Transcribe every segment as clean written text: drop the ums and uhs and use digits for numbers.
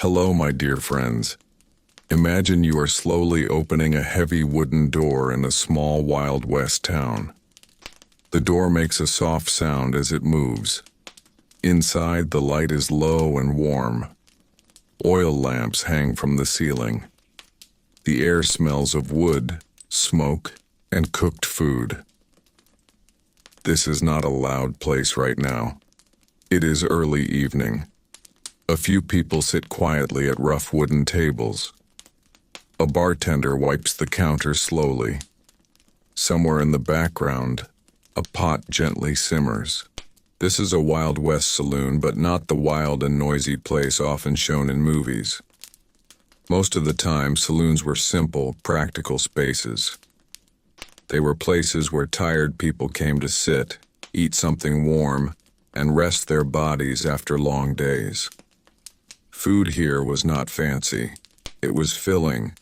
Hello, my dear friends. Imagine you are slowly opening a heavy wooden door in a small Wild West town. The door makes a soft sound as it moves. Inside, the light is low and warm. Oil lamps hang from the ceiling. The air smells of wood, smoke, and cooked food. This is not a loud place right now. It is early evening. A few people sit quietly at rough wooden tables. A bartender wipes the counter slowly. Somewhere in the background, a pot gently simmers. This is a Wild West saloon, but not the wild and noisy place often shown in movies. Most of the time, saloons were simple, practical spaces. They were places where tired people came to sit, eat something warm, and rest their bodies after long days. Food here was not fancy. It was filling.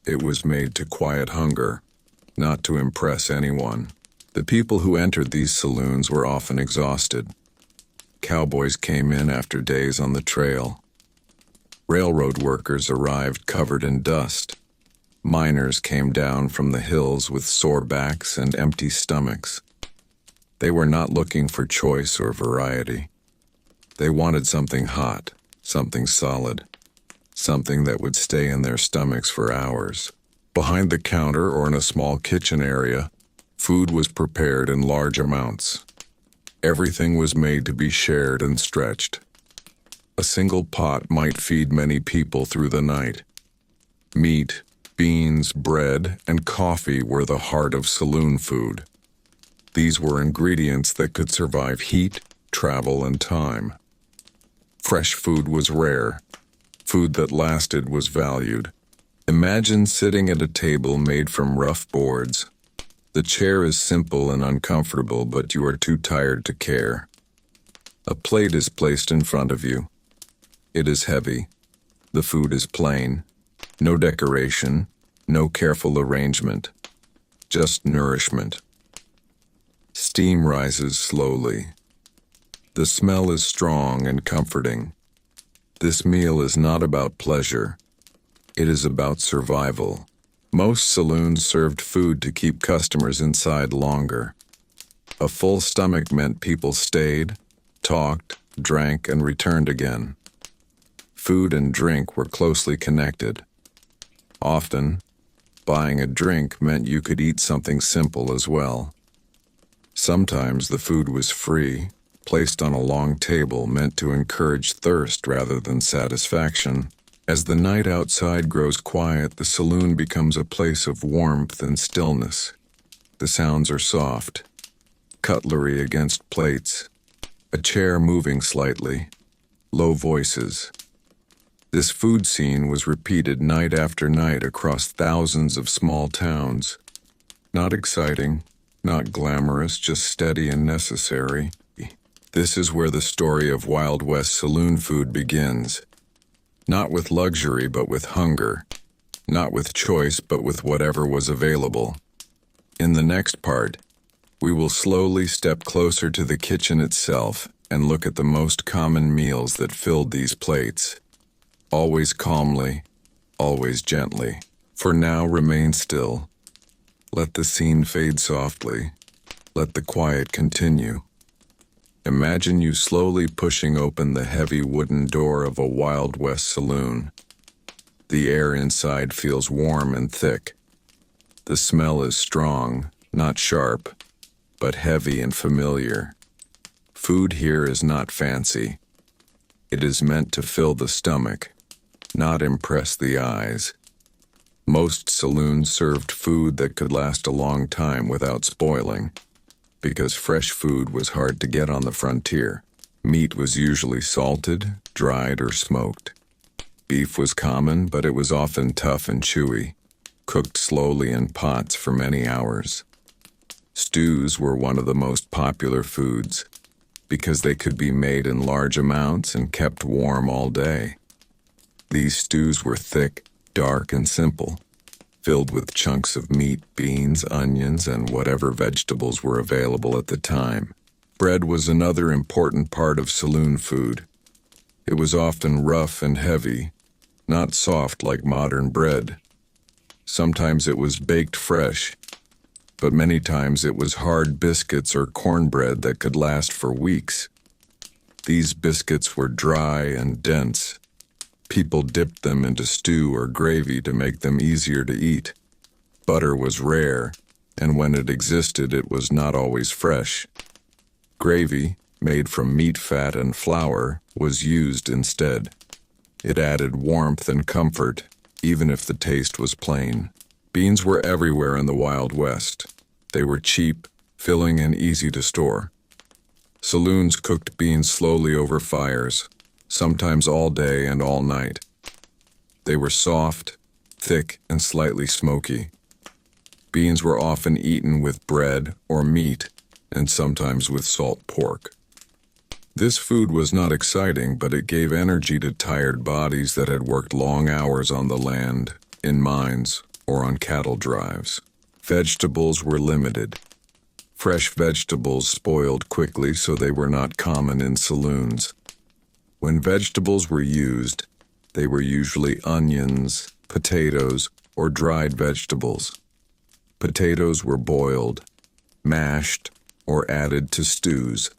It was made to quiet hunger, not to impress anyone. The people who entered these saloons were often exhausted. Cowboys came in after days on the trail. Railroad workers arrived covered in dust. Miners came down from the hills with sore backs and empty stomachs. They were not looking for choice or variety. They wanted something hot, something solid, something that would stay in their stomachs for hours. Behind the counter or in a small kitchen area, food was prepared in large amounts. Everything was made to be shared and stretched. A single pot might feed many people through the night. Meat, beans, bread, and coffee were the heart of saloon food. These were ingredients that could survive heat, travel, and time. Fresh food was rare. Food that lasted was valued. Imagine sitting at a table made from rough boards. The chair is simple and uncomfortable, but you are too tired to care. A plate is placed in front of you. It is heavy. The food is plain. No decoration, no careful arrangement. Just nourishment. Steam rises slowly. The smell is strong and comforting. This meal is not about pleasure. It is about survival. Most saloons served food to keep customers inside longer. A full stomach meant people stayed, talked, drank, and returned again. Food and drink were closely connected. Often, buying a drink meant you could eat something simple as well. Sometimes the food was free, placed on a long table, meant to encourage thirst rather than satisfaction. As the night outside grows quiet, the saloon becomes a place of warmth and stillness. The sounds are soft. Cutlery against plates. A chair moving slightly. Low voices. This food scene was repeated night after night across thousands of small towns. Not exciting, not glamorous, just steady and necessary. This is where the story of Wild West saloon food begins. Not with luxury, but with hunger. Not with choice, but with whatever was available. In the next part, we will slowly step closer to the kitchen itself and look at the most common meals that filled these plates. Always calmly, always gently. For now, remain still. Let the scene fade softly. Let the quiet continue. Imagine you slowly pushing open the heavy wooden door of a Wild West saloon. The air inside feels warm and thick. The smell is strong, not sharp, but heavy and familiar. Food here is not fancy. It is meant to fill the stomach, not impress the eyes. Most saloons served food that could last a long time without spoiling, because fresh food was hard to get on the frontier. Meat was usually salted, dried, or smoked. Beef was common, but it was often tough and chewy, cooked slowly in pots for many hours. Stews were one of the most popular foods, because they could be made in large amounts and kept warm all day. These stews were thick, dark, and simple, filled with chunks of meat, beans, onions, and whatever vegetables were available at the time. Bread was another important part of saloon food. It was often rough and heavy, not soft like modern bread. Sometimes it was baked fresh, but many times it was hard biscuits or cornbread that could last for weeks. These biscuits were dry and dense. People dipped them into stew or gravy to make them easier to eat. Butter was rare, and when it existed, it was not always fresh. Gravy, made from meat fat and flour, was used instead. It added warmth and comfort, even if the taste was plain. Beans were everywhere in the Wild West. They were cheap, filling, and easy to store. Saloons cooked beans slowly over fires, sometimes all day and all night. They were soft, thick, and slightly smoky. Beans were often eaten with bread or meat, and sometimes with salt pork. This food was not exciting, but it gave energy to tired bodies that had worked long hours on the land, in mines, or on cattle drives. Vegetables were limited. Fresh vegetables spoiled quickly, so they were not common in saloons. When vegetables were used, they were usually onions, potatoes, or dried vegetables. Potatoes were boiled, mashed, or added to stews.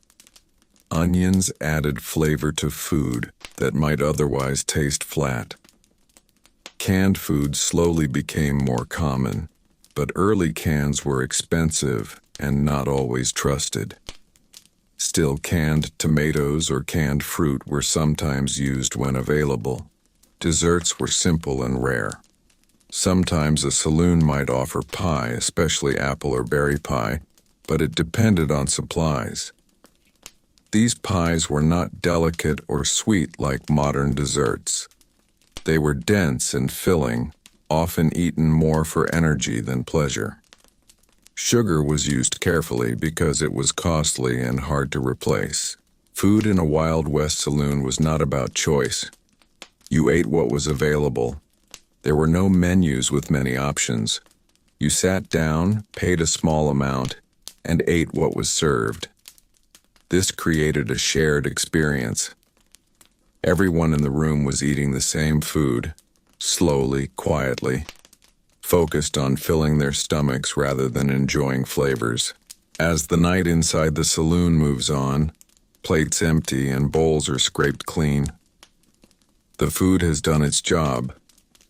Onions added flavor to food that might otherwise taste flat. Canned foods slowly became more common, but early cans were expensive and not always trusted. Still, canned tomatoes or canned fruit were sometimes used when available. Desserts were simple and rare. Sometimes a saloon might offer pie, especially apple or berry pie, but it depended on supplies. These pies were not delicate or sweet like modern desserts. They were dense and filling, often eaten more for energy than pleasure. Sugar was used carefully because it was costly and hard to replace. Food in a Wild West saloon was not about choice. You ate what was available. There were no menus with many options. You sat down, paid a small amount, and ate what was served. This created a shared experience. Everyone in the room was eating the same food, slowly, quietly, focused on filling their stomachs rather than enjoying flavors. As the night inside the saloon moves on, plates empty and bowls are scraped clean. The food has done its job.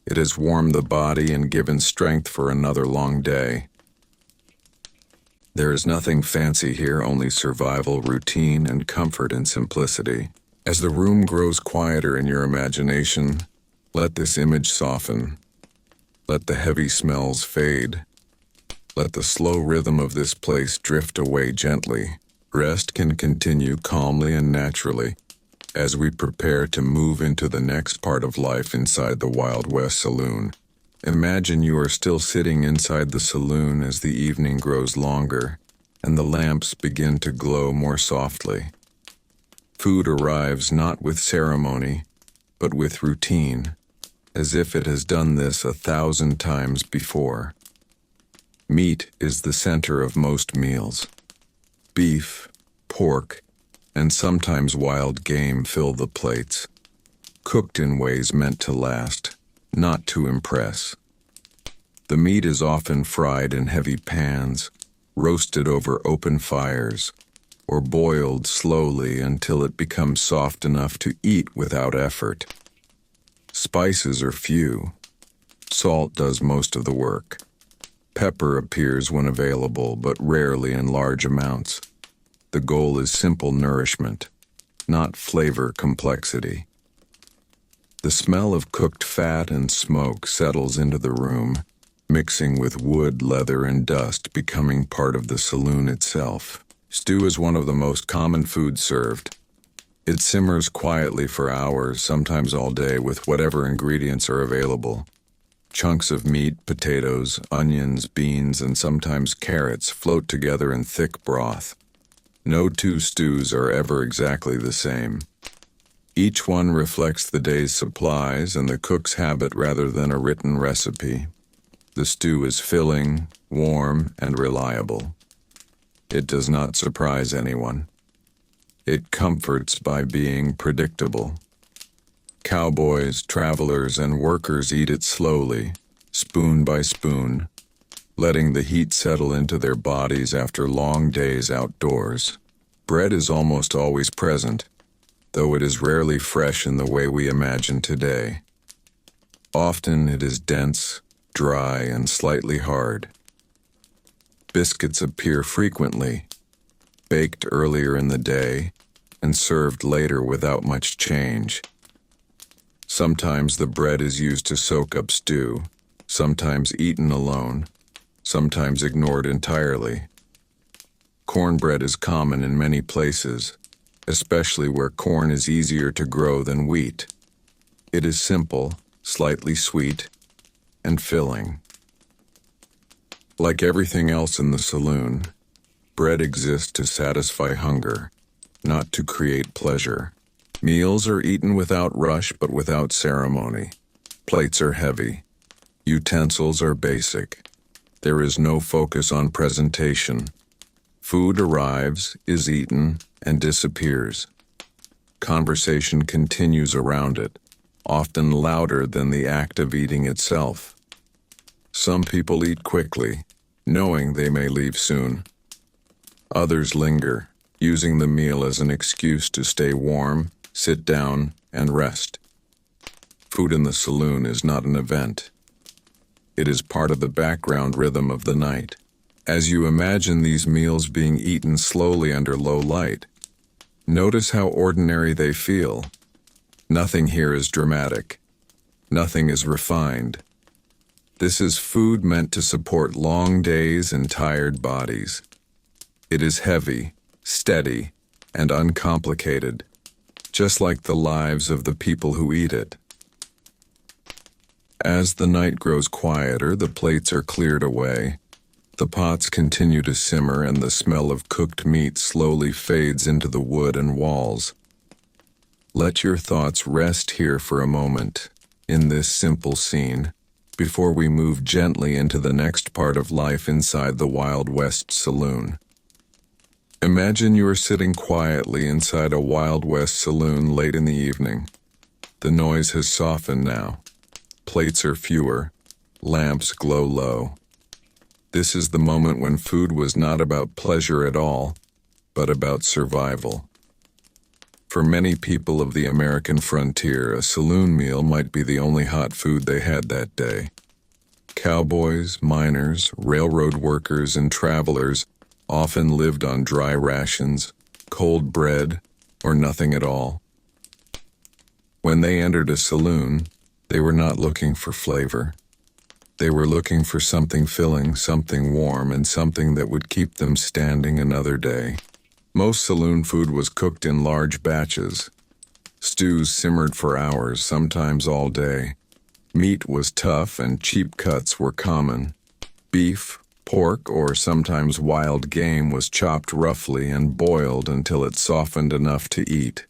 It has warmed the body and given strength for another long day. There is nothing fancy here, only survival, routine, and comfort and simplicity. As the room grows quieter in your imagination, let this image soften. Let the heavy smells fade. Let the slow rhythm of this place drift away gently. Rest can continue calmly and naturally as we prepare to move into the next part of life inside the Wild West Saloon. Imagine you are still sitting inside the saloon as the evening grows longer and the lamps begin to glow more softly. Food arrives not with ceremony, but with routine, as if it has done this 1,000 times before. Meat is the center of most meals. Beef, pork, and sometimes wild game fill the plates, cooked in ways meant to last, not to impress. The meat is often fried in heavy pans, roasted over open fires, or boiled slowly until it becomes soft enough to eat without effort. Spices are few. Salt does most of the work. Pepper appears when available, but rarely in large amounts. The goal is simple nourishment, not flavor complexity. The smell of cooked fat and smoke settles into the room, mixing with wood, leather, and dust, becoming part of the saloon itself. Stew is one of the most common foods served. It simmers quietly for hours, sometimes all day, with whatever ingredients are available. Chunks of meat, potatoes, onions, beans, and sometimes carrots float together in thick broth. No two stews are ever exactly the same. Each one reflects the day's supplies and the cook's habit rather than a written recipe. The stew is filling, warm, and reliable. It does not surprise anyone. It comforts by being predictable. Cowboys, travelers, and workers eat it slowly, spoon by spoon, letting the heat settle into their bodies after long days outdoors. Bread is almost always present, though it is rarely fresh in the way we imagine today. Often it is dense, dry, and slightly hard. Biscuits appear frequently, baked earlier in the day and served later without much change. Sometimes the bread is used to soak up stew, sometimes eaten alone, sometimes ignored entirely. Cornbread is common in many places, especially where corn is easier to grow than wheat. It is simple, slightly sweet, and filling. Like everything else in the saloon, bread exists to satisfy hunger, not to create pleasure. Meals are eaten without rush but without ceremony. Plates are heavy. Utensils are basic. There is no focus on presentation. Food arrives, is eaten, and disappears. Conversation continues around it, often louder than the act of eating itself. Some people eat quickly, knowing they may leave soon. Others linger, using the meal as an excuse to stay warm, sit down, and rest. Food in the saloon is not an event. It is part of the background rhythm of the night. As you imagine these meals being eaten slowly under low light, notice how ordinary they feel. Nothing here is dramatic. Nothing is refined. This is food meant to support long days and tired bodies. It is heavy, steady, and uncomplicated, just like the lives of the people who eat it. As the night grows quieter, the plates are cleared away. The pots continue to simmer and the smell of cooked meat slowly fades into the wood and walls. Let your thoughts rest here for a moment, in this simple scene, before we move gently into the next part of life inside the Wild West saloon. Imagine you are sitting quietly inside a Wild West saloon late in the evening. The noise has softened now. Plates are fewer. Lamps glow low. This is the moment when food was not about pleasure at all, but about survival. For many people of the American frontier, a saloon meal might be the only hot food they had that day. Cowboys, miners, railroad workers, and travelers often lived on dry rations, cold bread, or nothing at all. When they entered a saloon, they were not looking for flavor. They were looking for something filling, something warm, and something that would keep them standing another day. Most saloon food was cooked in large batches. Stews simmered for hours, sometimes all day. Meat was tough and cheap cuts were common. Beef, pork, or sometimes wild game was chopped roughly and boiled until it softened enough to eat.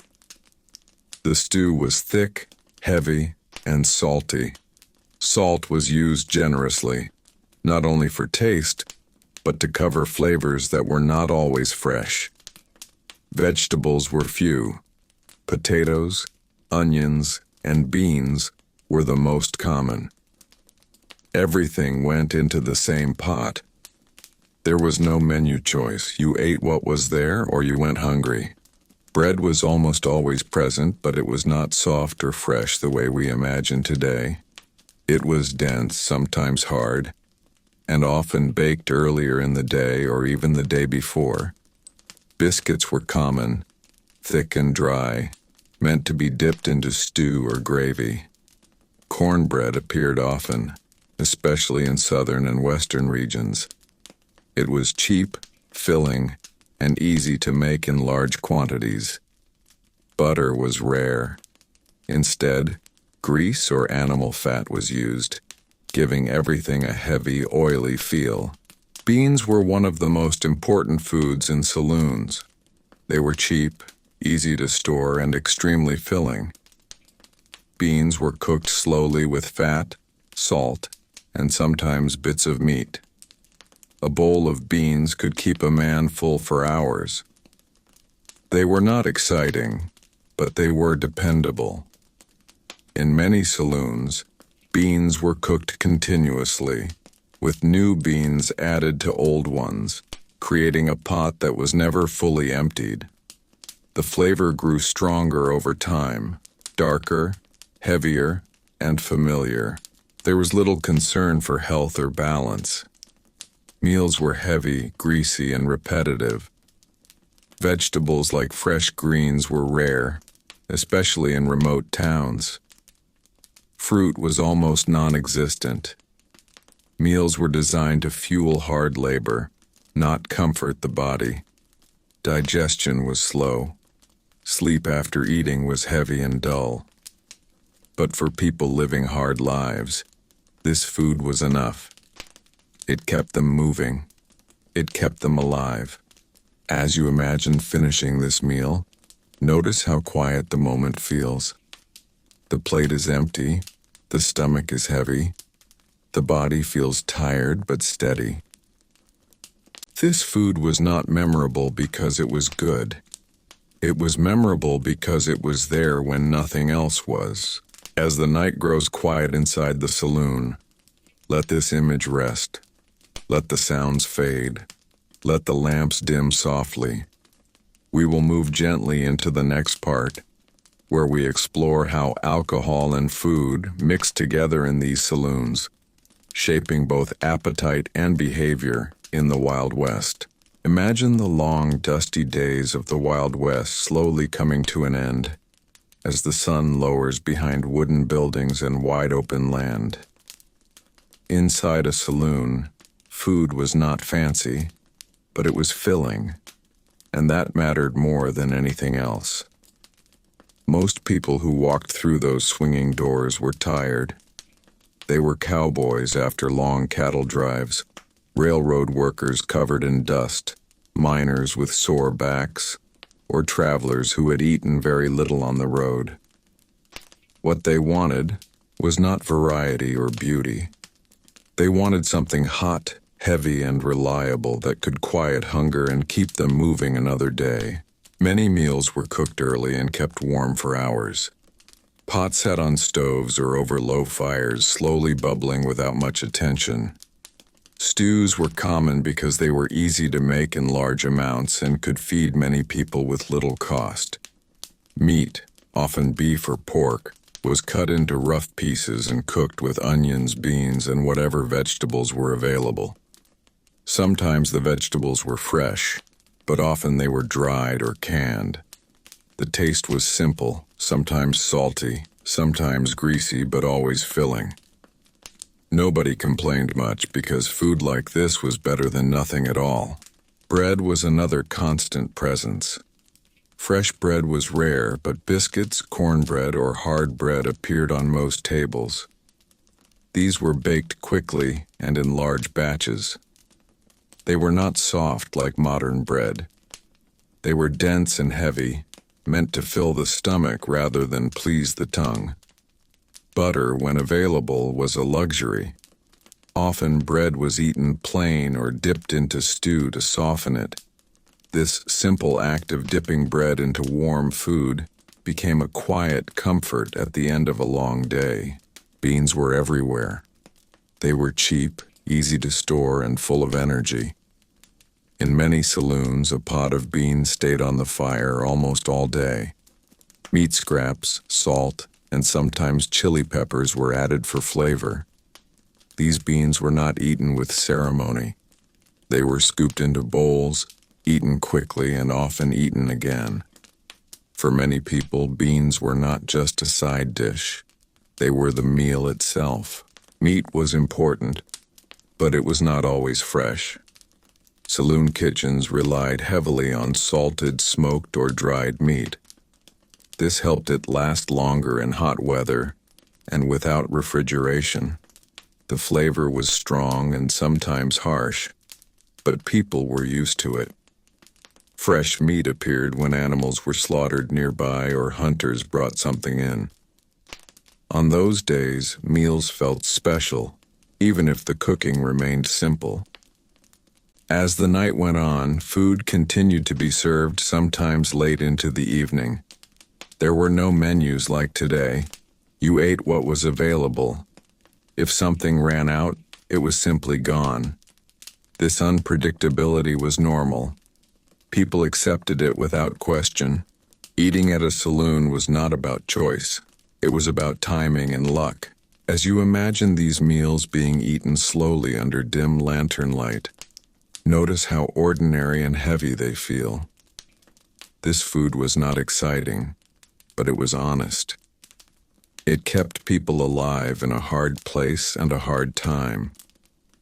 The stew was thick, heavy, and salty. Salt was used generously, not only for taste, but to cover flavors that were not always fresh. Vegetables were few. Potatoes, onions, and beans were the most common. Everything went into the same pot. There was no menu choice. You ate what was there or you went hungry. Bread was almost always present, but it was not soft or fresh the way we imagine today. It was dense, sometimes hard, and often baked earlier in the day or even the day before. Biscuits were common, thick and dry, meant to be dipped into stew or gravy. Cornbread appeared often, especially in southern and western regions. It was cheap, filling, and easy to make in large quantities. Butter was rare. Instead, grease or animal fat was used, giving everything a heavy, oily feel. Beans were one of the most important foods in saloons. They were cheap, easy to store, and extremely filling. Beans were cooked slowly with fat, salt, and sometimes bits of meat. A bowl of beans could keep a man full for hours. They were not exciting, but they were dependable. In many saloons, beans were cooked continuously, with new beans added to old ones, creating a pot that was never fully emptied. The flavor grew stronger over time, darker, heavier, and familiar. There was little concern for health or balance. Meals were heavy, greasy, and repetitive. Vegetables like fresh greens were rare, especially in remote towns. Fruit was almost non-existent. Meals were designed to fuel hard labor, not comfort the body. Digestion was slow. Sleep after eating was heavy and dull. But for people living hard lives, this food was enough. It kept them moving. It kept them alive. As you imagine finishing this meal, notice how quiet the moment feels. The plate is empty, the stomach is heavy, the body feels tired but steady. This food was not memorable because it was good. It was memorable because it was there when nothing else was. As the night grows quiet inside the saloon, let this image rest. Let the sounds fade. Let the lamps dim softly. We will move gently into the next part, where we explore how alcohol and food mix together in these saloons, shaping both appetite and behavior in the Wild West. Imagine the long, dusty days of the Wild West slowly coming to an end as the sun lowers behind wooden buildings and wide-open land. Inside a saloon, food was not fancy, but it was filling, and that mattered more than anything else. Most people who walked through those swinging doors were tired. They were cowboys after long cattle drives, railroad workers covered in dust, miners with sore backs, or travelers who had eaten very little on the road. What they wanted was not variety or beauty. They wanted something hot, heavy, and reliable that could quiet hunger and keep them moving another day. Many meals were cooked early and kept warm for hours. Pots sat on stoves or over low fires, slowly bubbling without much attention. Stews were common because they were easy to make in large amounts and could feed many people with little cost. Meat, often beef or pork, was cut into rough pieces and cooked with onions, beans, and whatever vegetables were available. Sometimes the vegetables were fresh, but often they were dried or canned. The taste was simple, sometimes salty, sometimes greasy, but always filling. Nobody complained much because food like this was better than nothing at all. Bread was another constant presence. Fresh bread was rare, but biscuits, cornbread, or hard bread appeared on most tables. These were baked quickly and in large batches. They were not soft like modern bread. They were dense and heavy, meant to fill the stomach rather than please the tongue. Butter, when available, was a luxury. Often bread was eaten plain or dipped into stew to soften it. This simple act of dipping bread into warm food became a quiet comfort at the end of a long day. Beans were everywhere. They were cheap, easy to store, and full of energy. In many saloons, a pot of beans stayed on the fire almost all day. Meat scraps, salt, and sometimes chili peppers were added for flavor. These beans were not eaten with ceremony. They were scooped into bowls, eaten quickly, and often eaten again. For many people, beans were not just a side dish. They were the meal itself. Meat was important, but it was not always fresh. Saloon kitchens relied heavily on salted, smoked, or dried meat. This helped it last longer in hot weather and without refrigeration. The flavor was strong and sometimes harsh, but people were used to it. Fresh meat appeared when animals were slaughtered nearby or hunters brought something in. On those days, meals felt special, even if the cooking remained simple. As the night went on, food continued to be served, sometimes late into the evening. There were no menus like today. You ate what was available. If something ran out, it was simply gone. This unpredictability was normal. People accepted it without question. Eating at a saloon was not about choice. It was about timing and luck. As you imagine these meals being eaten slowly under dim lantern light, notice how ordinary and heavy they feel. This food was not exciting, but it was honest. It kept people alive in a hard place and a hard time.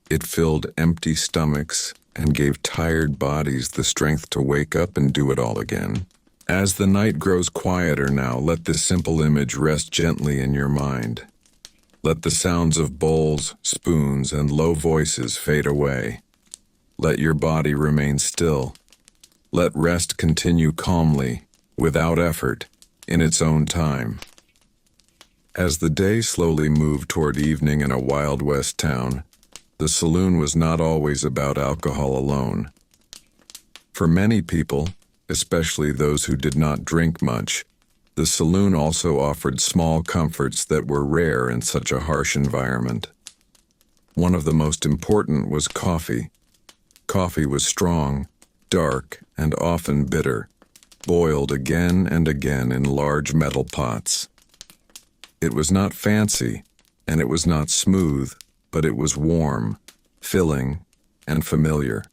It filled empty stomachs and gave tired bodies the strength to wake up and do it all again. As the night grows quieter now, let this simple image rest gently in your mind. Let the sounds of bowls, spoons, and low voices fade away. Let your body remain still. Let rest continue calmly, without effort, in its own time. As the day slowly moved toward evening in a Wild West town, the saloon was not always about alcohol alone. For many people, especially those who did not drink much, the saloon also offered small comforts that were rare in such a harsh environment. One of the most important was coffee. Coffee was strong, dark, and often bitter, boiled again and again in large metal pots. It was not fancy, and it was not smooth, but it was warm, filling, and familiar.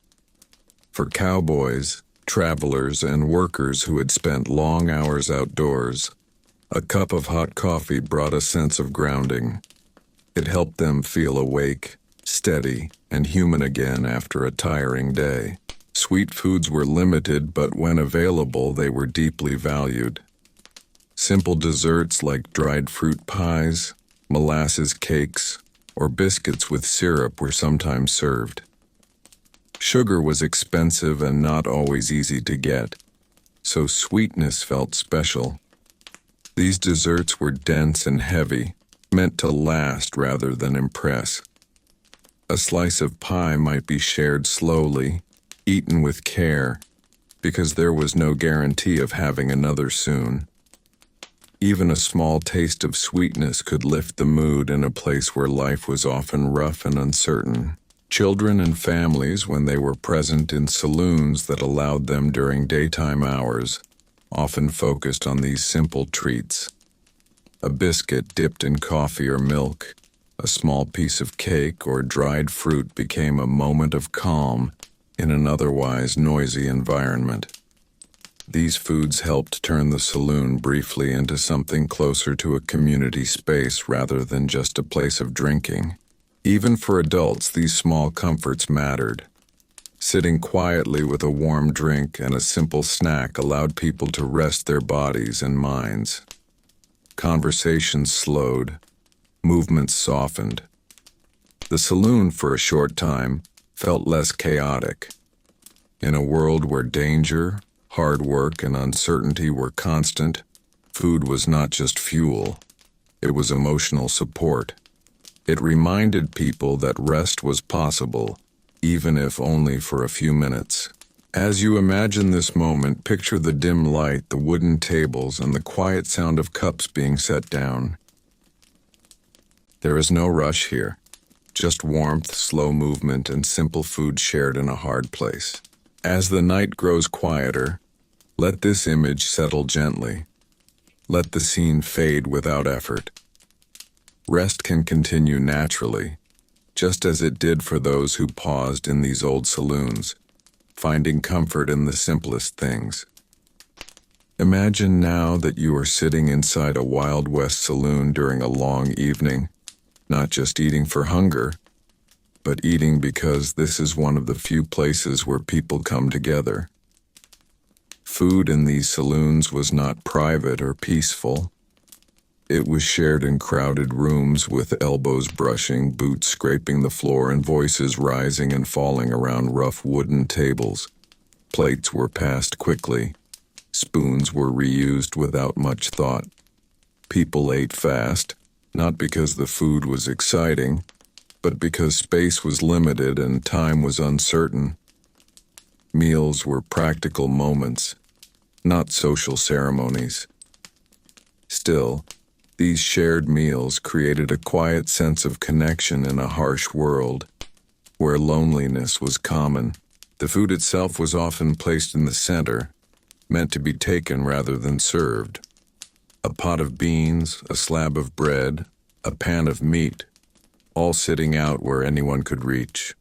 For cowboys, travelers, and workers who had spent long hours outdoors, a cup of hot coffee brought a sense of grounding. It helped them feel awake, steady, and human again after a tiring day. Sweet foods were limited, but when available, they were deeply valued. Simple desserts like dried fruit pies, molasses cakes, or biscuits with syrup were sometimes served. Sugar was expensive and not always easy to get, so sweetness felt special. These desserts were dense and heavy, meant to last rather than impress. A slice of pie might be shared slowly, eaten with care, because there was no guarantee of having another soon. Even a small taste of sweetness could lift the mood in a place where life was often rough and uncertain. Children and families, when they were present in saloons that allowed them during daytime hours, often focused on these simple treats. A biscuit dipped in coffee or milk, a small piece of cake or dried fruit became a moment of calm in an otherwise noisy environment. These foods helped turn the saloon briefly into something closer to a community space rather than just a place of drinking. Even for adults, these small comforts mattered. Sitting quietly with a warm drink and a simple snack allowed people to rest their bodies and minds. Conversations slowed, movements softened. The saloon, for a short time, felt less chaotic. In a world where danger, hard work, and uncertainty were constant, food was not just fuel, it was emotional support. It reminded people that rest was possible, even if only for a few minutes. As you imagine this moment, picture the dim light, the wooden tables, and the quiet sound of cups being set down. There is no rush here, just warmth, slow movement, and simple food shared in a hard place. As the night grows quieter, let this image settle gently. Let the scene fade without effort. Rest can continue naturally, just as it did for those who paused in these old saloons, finding comfort in the simplest things. Imagine now that you are sitting inside a Wild West saloon during a long evening, not just eating for hunger, but eating because this is one of the few places where people come together. Food in these saloons was not private or peaceful. It was shared in crowded rooms with elbows brushing, boots scraping the floor, and voices rising and falling around rough wooden tables. Plates were passed quickly. Spoons were reused without much thought. People ate fast, not because the food was exciting, but because space was limited and time was uncertain. Meals were practical moments, not social ceremonies. Still, These shared meals created a quiet sense of connection in a harsh world where loneliness was common. The food itself was often placed in the center, meant to be taken rather than served. A pot of beans, a slab of bread, a pan of meat, all sitting out where anyone could reach.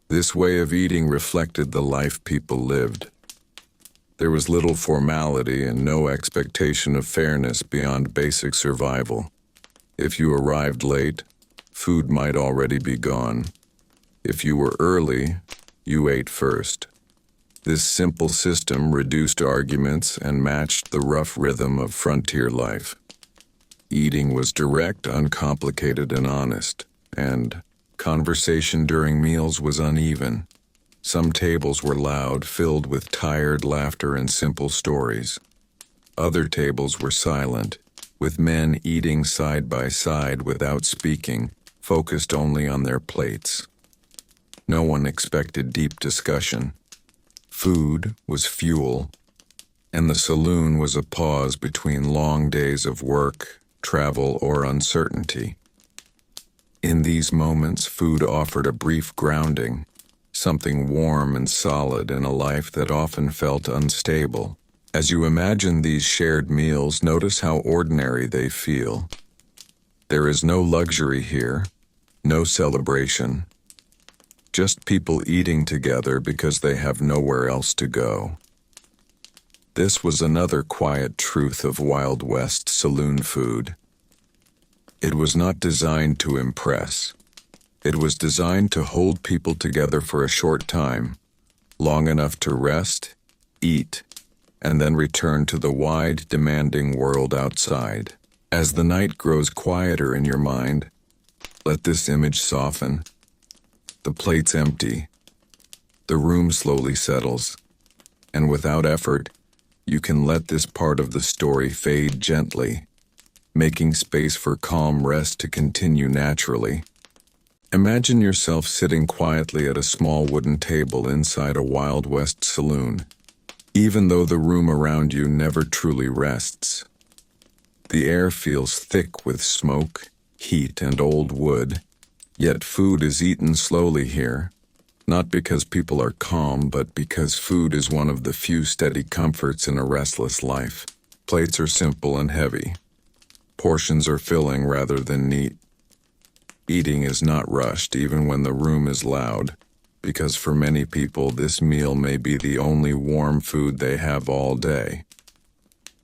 This way of eating reflected the life people lived. There was little formality and no expectation of fairness beyond basic survival. If you arrived late, food might already be gone. If you were early, you ate first. This simple system reduced arguments and matched the rough rhythm of frontier life. Eating was direct, uncomplicated, and honest, and conversation during meals was uneven. Some tables were loud, filled with tired laughter and simple stories. Other tables were silent, with men eating side by side without speaking, focused only on their plates. No one expected deep discussion. Food was fuel, and the saloon was a pause between long days of work, travel, or uncertainty. In these moments, food offered a brief grounding, something warm and solid in a life that often felt unstable. As you imagine these shared meals, notice how ordinary they feel. There is no luxury here, no celebration, just people eating together because they have nowhere else to go. This was another quiet truth of Wild West saloon food. It was not designed to impress. It was designed to hold people together for a short time, long enough to rest, eat, and then return to the wide, demanding world outside. As the night grows quieter in your mind, let this image soften. The plate's empty. The room slowly settles, and without effort, you can let this part of the story fade gently, making space for calm rest to continue naturally. Imagine yourself sitting quietly at a small wooden table inside a Wild West saloon, even though the room around you never truly rests. The air feels thick with smoke, heat, and old wood, yet food is eaten slowly here, not because people are calm, but because food is one of the few steady comforts in a restless life. Plates are simple and heavy. Portions are filling rather than neat. Eating is not rushed even when the room is loud, because for many people this meal may be the only warm food they have all day.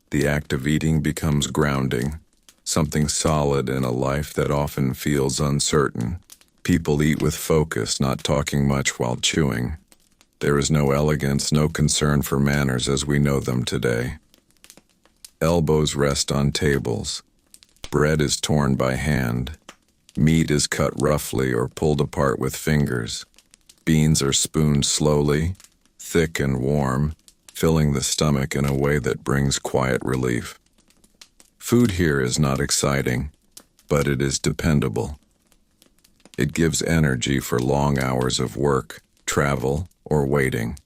The act of eating becomes grounding, something solid in a life that often feels uncertain. People eat with focus, not talking much while chewing. There is no elegance, no concern for manners as we know them today. Elbows rest on tables. Bread is torn by hand. Meat is cut roughly or pulled apart with fingers. Beans are spooned slowly, thick and warm, filling the stomach in a way that brings quiet relief. Food here is not exciting, but it is dependable. It gives energy for long hours of work, travel, or waiting.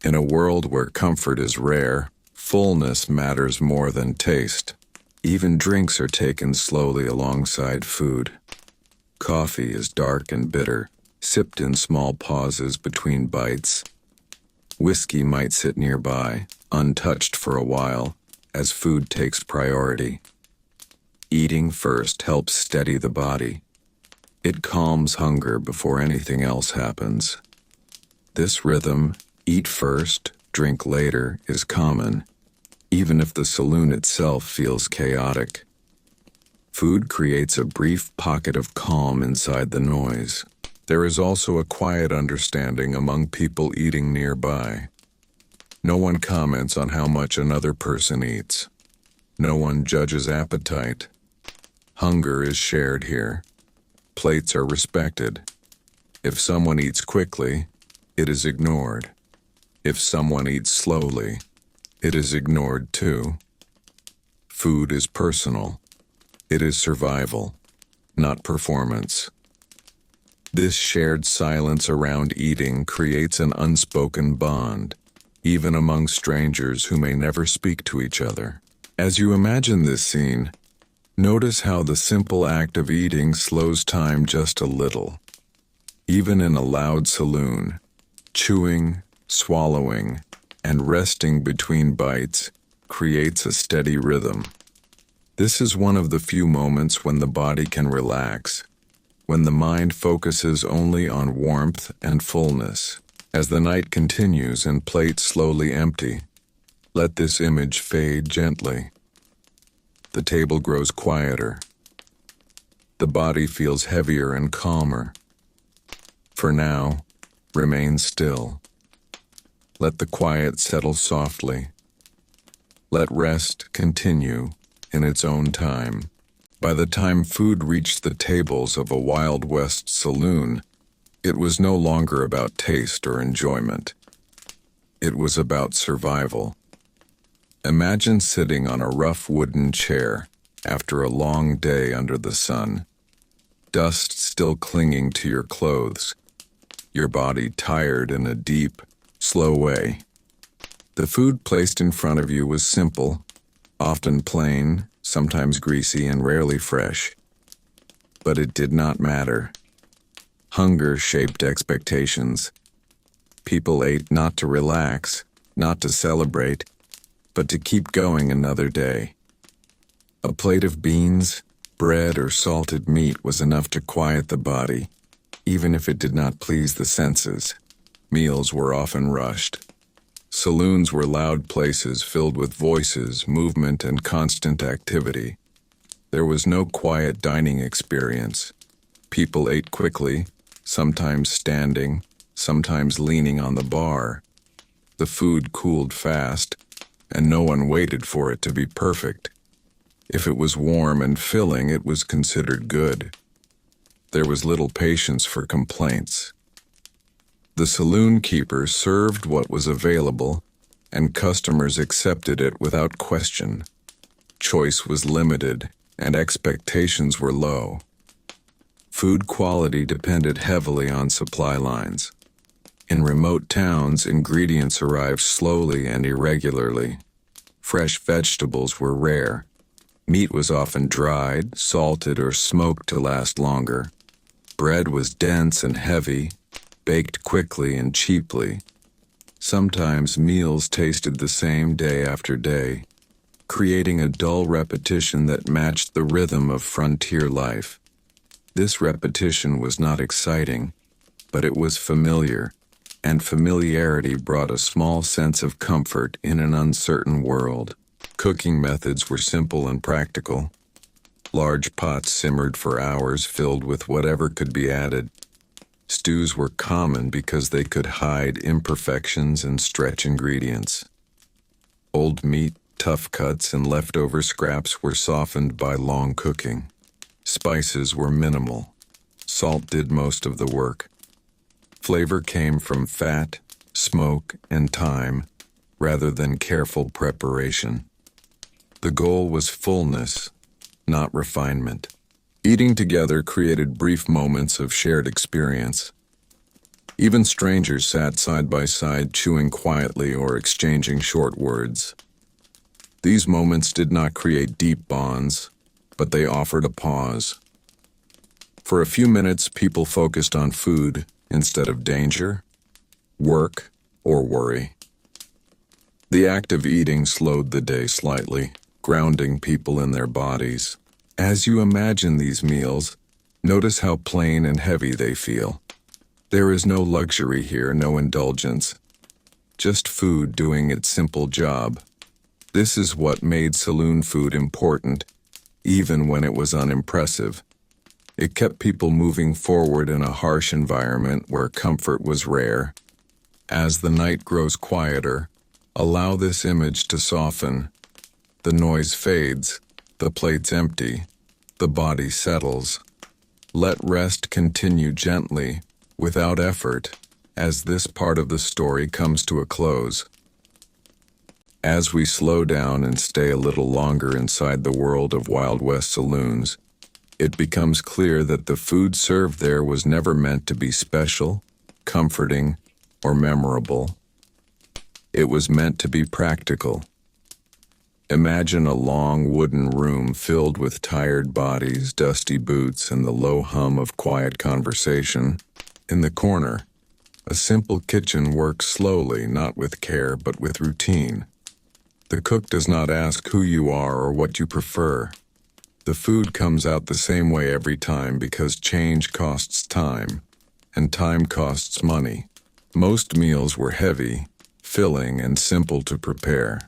In a world where comfort is rare, fullness matters more than taste. Even drinks are taken slowly alongside food. Coffee is dark and bitter, sipped in small pauses between bites. Whiskey might sit nearby, untouched for a while, as food takes priority. Eating first helps steady the body. It calms hunger before anything else happens. This rhythm, eat first, drink later, is common, even if the saloon itself feels chaotic. Food creates a brief pocket of calm inside the noise. There is also a quiet understanding among people eating nearby. No one comments on how much another person eats. No one judges appetite. Hunger is shared here. Plates are respected. If someone eats quickly, it is ignored. If someone eats slowly, it is ignored too. Food is personal. It is survival, not performance. This shared silence around eating creates an unspoken bond, even among strangers who may never speak to each other. As you imagine this scene, Notice how the simple act of eating slows time just a little. Even in a loud saloon, chewing, swallowing, and resting between bites creates a steady rhythm. This is one of the few moments when the body can relax, when the mind focuses only on warmth and fullness. As the night continues and plates slowly empty, let this image fade gently. The table grows quieter. The body feels heavier and calmer. For now, remain still. Let the quiet settle softly. Let rest continue in its own time. By the time food reached the tables of a Wild West saloon, it was no longer about taste or enjoyment. It was about survival. Imagine sitting on a rough wooden chair after a long day under the sun, dust still clinging to your clothes, your body tired in a deep, slow way. The food placed in front of you was simple, often plain, sometimes greasy, and rarely fresh. But it did not matter. Hunger shaped expectations. People ate not to relax, not to celebrate, but to keep going another day. A plate of beans, bread, or salted meat was enough to quiet the body, even if it did not please the senses. Meals were often rushed. Saloons were loud places filled with voices, movement, and constant activity. There was no quiet dining experience. People ate quickly, sometimes standing, sometimes leaning on the bar. The food cooled fast, and no one waited for it to be perfect. If it was warm and filling, it was considered good. There was little patience for complaints. The saloon keeper served what was available, and customers accepted it without question. Choice was limited, and expectations were low. Food quality depended heavily on supply lines. In remote towns, ingredients arrived slowly and irregularly. Fresh vegetables were rare. Meat was often dried, salted, or smoked to last longer. Bread was dense and heavy, baked quickly and cheaply. Sometimes meals tasted the same day after day, creating a dull repetition that matched the rhythm of frontier life. This repetition was not exciting, but it was familiar, and familiarity brought a small sense of comfort in an uncertain world. Cooking methods were simple and practical. Large pots simmered for hours, filled with whatever could be added. Stews were common because they could hide imperfections and stretch ingredients. Old meat, tough cuts, and leftover scraps were softened by long cooking. Spices were minimal. Salt did most of the work. Flavor came from fat, smoke, and time, rather than careful preparation. The goal was fullness, not refinement. Eating together created brief moments of shared experience. Even strangers sat side by side, chewing quietly or exchanging short words. These moments did not create deep bonds, but they offered a pause. For a few minutes, people focused on food instead of danger, work, or worry. The act of eating slowed the day slightly, grounding people in their bodies. As you imagine these meals, notice how plain and heavy they feel. There is no luxury here, no indulgence. Just food doing its simple job. This is what made saloon food important, even when it was unimpressive. It kept people moving forward in a harsh environment where comfort was rare. As the night grows quieter, allow this image to soften. The noise fades, the plate's empty, the body settles. Let rest continue gently, without effort, as this part of the story comes to a close. As we slow down and stay a little longer inside the world of Wild West saloons, it becomes clear that the food served there was never meant to be special, comforting, or memorable. It was meant to be practical. Imagine a long wooden room filled with tired bodies, dusty boots, and the low hum of quiet conversation. In the corner, a simple kitchen works slowly, not with care, but with routine. The cook does not ask who you are or what you prefer. The food comes out the same way every time because change costs time, and time costs money. Most meals were heavy, filling, and simple to prepare.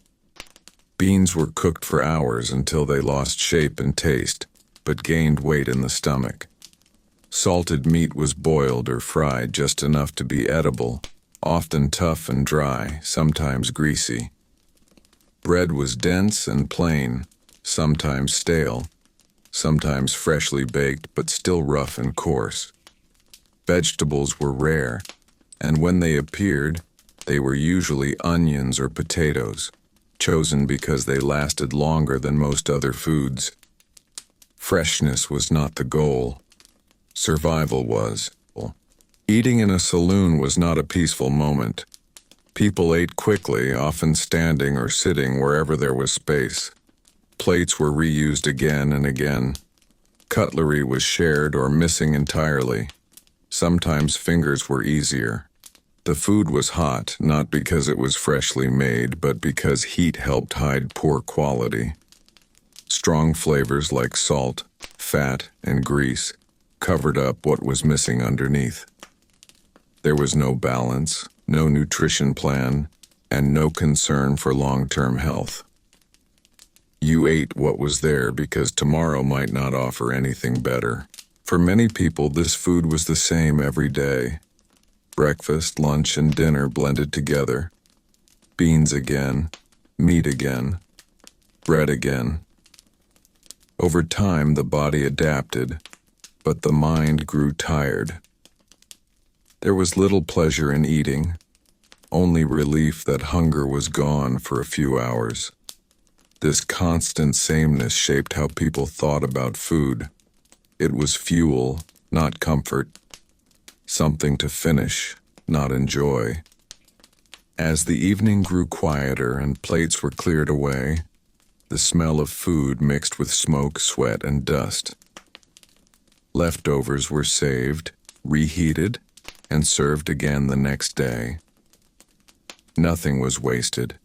Beans were cooked for hours until they lost shape and taste, but gained weight in the stomach. Salted meat was boiled or fried just enough to be edible, often tough and dry, sometimes greasy. Bread was dense and plain, sometimes stale, sometimes freshly baked but still rough and coarse. Vegetables were rare, and when they appeared, they were usually onions or potatoes, chosen because they lasted longer than most other foods. Freshness was not the goal. Survival was. Eating in a saloon was not a peaceful moment. People ate quickly, often standing or sitting wherever there was space. Plates were reused again and again. Cutlery was shared or missing entirely. Sometimes fingers were easier. The food was hot, not because it was freshly made, but because heat helped hide poor quality. Strong flavors like salt, fat, and grease covered up what was missing underneath. There was no balance, no nutrition plan, and no concern for long-term health. You ate what was there because tomorrow might not offer anything better. For many people, this food was the same every day. Breakfast, lunch, and dinner blended together. Beans again, meat again, bread again. Over time, the body adapted, but the mind grew tired. There was little pleasure in eating, only relief that hunger was gone for a few hours. This constant sameness shaped how people thought about food. It was fuel, not comfort. Something to finish, not enjoy. As the evening grew quieter and plates were cleared away, the smell of food mixed with smoke, sweat, and dust. Leftovers were saved, reheated, and served again the next day. Nothing was wasted.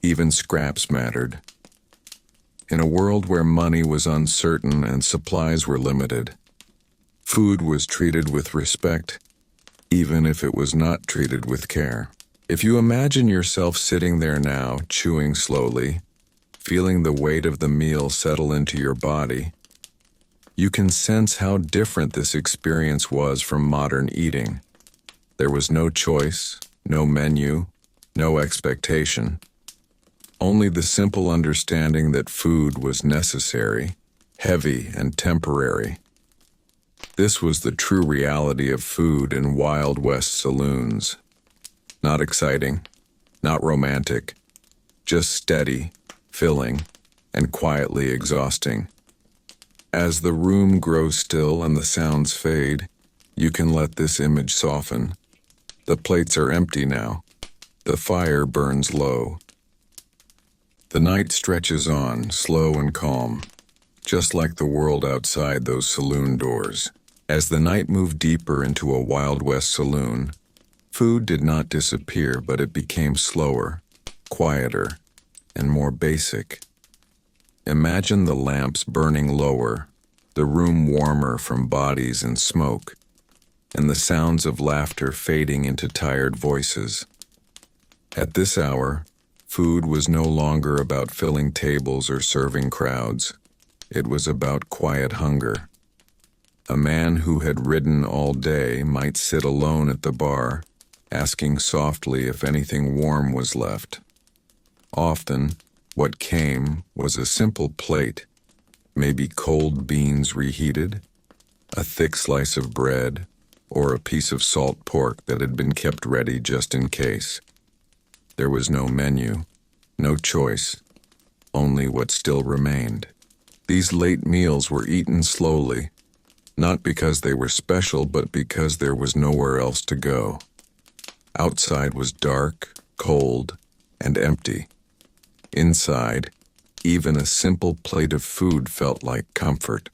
Even scraps mattered. In a world where money was uncertain and supplies were limited, food was treated with respect, even if it was not treated with care. If you imagine yourself sitting there now, chewing slowly, feeling the weight of the meal settle into your body, you can sense how different this experience was from modern eating. There was no choice, no menu, no expectation. Only the simple understanding that food was necessary, heavy, and temporary. This was the true reality of food in Wild West saloons. Not exciting, not romantic, just steady, filling, and quietly exhausting. As the room grows still and the sounds fade, you can let this image soften. The plates are empty now. The fire burns low. The night stretches on, slow and calm, just like the world outside those saloon doors. As the night moved deeper into a Wild West saloon, food did not disappear, but it became slower, quieter, and more basic. Imagine the lamps burning lower, the room warmer from bodies and smoke, and the sounds of laughter fading into tired voices. At this hour, food was no longer about filling tables or serving crowds. It was about quiet hunger. A man who had ridden all day might sit alone at the bar, asking softly if anything warm was left. Often, what came was a simple plate, maybe cold beans reheated, a thick slice of bread, or a piece of salt pork that had been kept ready just in case. There was no menu, no choice, only what still remained. These late meals were eaten slowly, not because they were special, but because there was nowhere else to go. Outside was dark, cold, and empty. Inside, even a simple plate of food felt like comfort.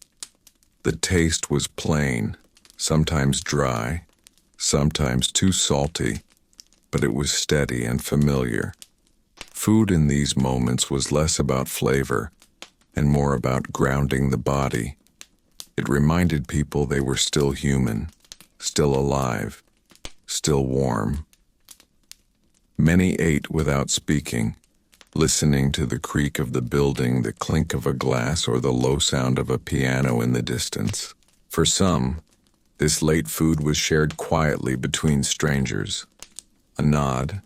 The taste was plain, sometimes dry, sometimes too salty, but it was steady and familiar. Food in these moments was less about flavor and more about grounding the body. It reminded people they were still human, still alive, still warm. Many ate without speaking, listening to the creak of the building, the clink of a glass, or the low sound of a piano in the distance. For some, this late food was shared quietly between strangers. A nod,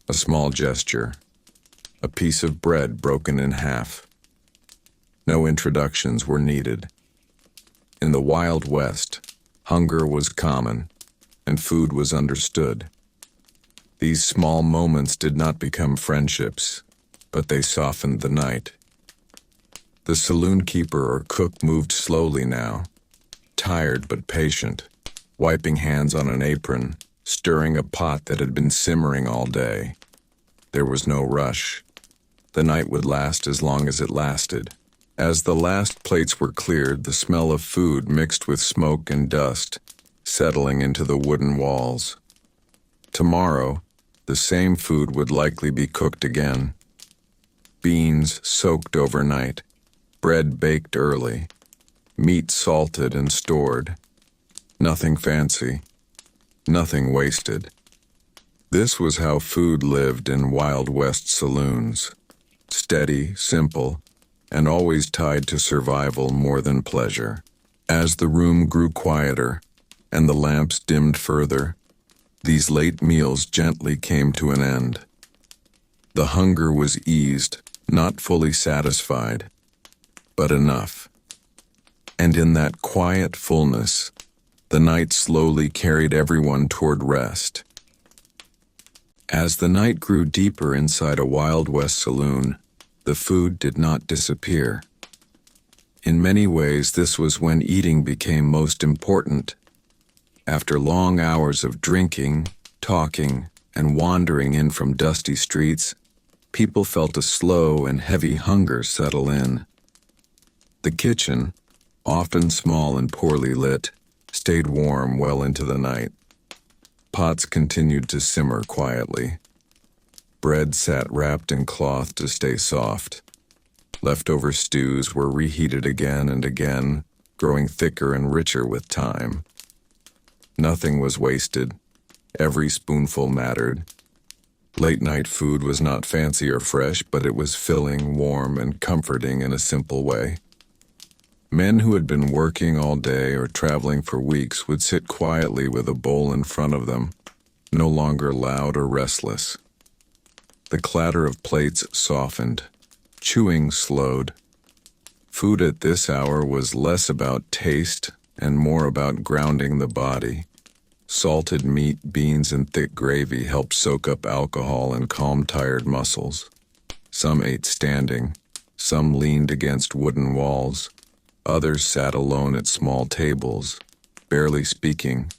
a small gesture, a piece of bread broken in half. No introductions were needed. In the Wild West, hunger was common, and food was understood. These small moments did not become friendships, but they softened the night. The saloon keeper or cook moved slowly now, tired but patient, wiping hands on an apron, stirring a pot that had been simmering all day. There was no rush. The night would last as long as it lasted. As the last plates were cleared, the smell of food mixed with smoke and dust, settling into the wooden walls. Tomorrow, the same food would likely be cooked again. Beans soaked overnight, bread baked early, meat salted and stored. Nothing fancy, nothing wasted. This was how food lived in Wild West saloons. Steady, simple, and always tied to survival more than pleasure. As the room grew quieter and the lamps dimmed further, these late meals gently came to an end. The hunger was eased, not fully satisfied, but enough. And in that quiet fullness, the night slowly carried everyone toward rest. As the night grew deeper inside a Wild West saloon, the food did not disappear. In many ways, this was when eating became most important. After long hours of drinking, talking, and wandering in from dusty streets, people felt a slow and heavy hunger settle in. The kitchen, often small and poorly lit, stayed warm well into the night. Pots continued to simmer quietly. Bread sat wrapped in cloth to stay soft. Leftover stews were reheated again and again, growing thicker and richer with time. Nothing was wasted. Every spoonful mattered. Late-night food was not fancy or fresh, but it was filling, warm, and comforting in a simple way. Men who had been working all day or traveling for weeks would sit quietly with a bowl in front of them, no longer loud or restless. The clatter of plates softened. Chewing slowed. Food at this hour was less about taste and more about grounding the body. Salted meat, beans, and thick gravy helped soak up alcohol and calm tired muscles. Some ate standing. Some leaned against wooden walls. Others sat alone at small tables, barely speaking,